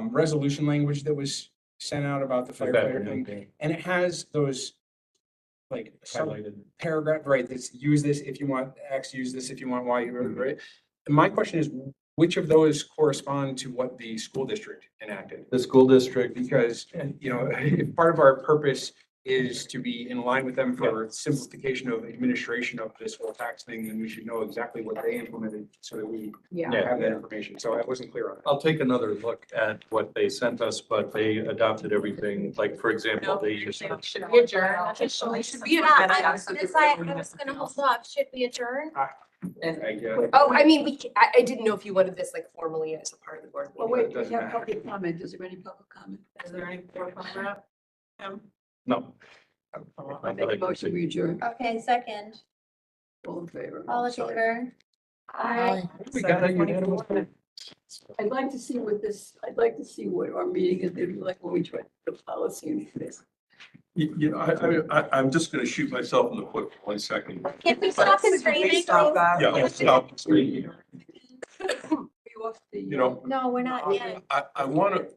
resolution language that was sent out about the firefighter thing. And it has those like some Highlighted. paragraph, right? That's use this if you want X, use this if you want Y, right? And my question is, which of those correspond to what the school district enacted? The school district, Because, if part of our purpose is to be in line with them for simplification of administration of this whole tax thing, then we should know exactly what they implemented so that we Yeah. have that information. So I wasn't clear on that. I'll take another look at what they sent us, but they adopted everything. Like, for example, No, they usually used. should we adjourn officially? Should we adjourn? Yeah, that's why I was gonna hold off. Should we adjourn? I guess. Oh, I mean, I didn't know if you wanted this like formally as a part of the board. Well, meeting. wait, we have public comment. Is there any public comment? Is there any more comment? No. I make a motion, we adjourn. Okay, second. All in favor? All in Sorry. favor? Aye. We got a unanimous vote. I'd like to see I'd like to see what our meeting is gonna be like when we try the policy and this. I'm just gonna shoot myself in the foot for 1 second. Can we stop Can we constraining? stop please? that? Yeah, let's stop. Are you off the? You know, No, we're not yet. I want to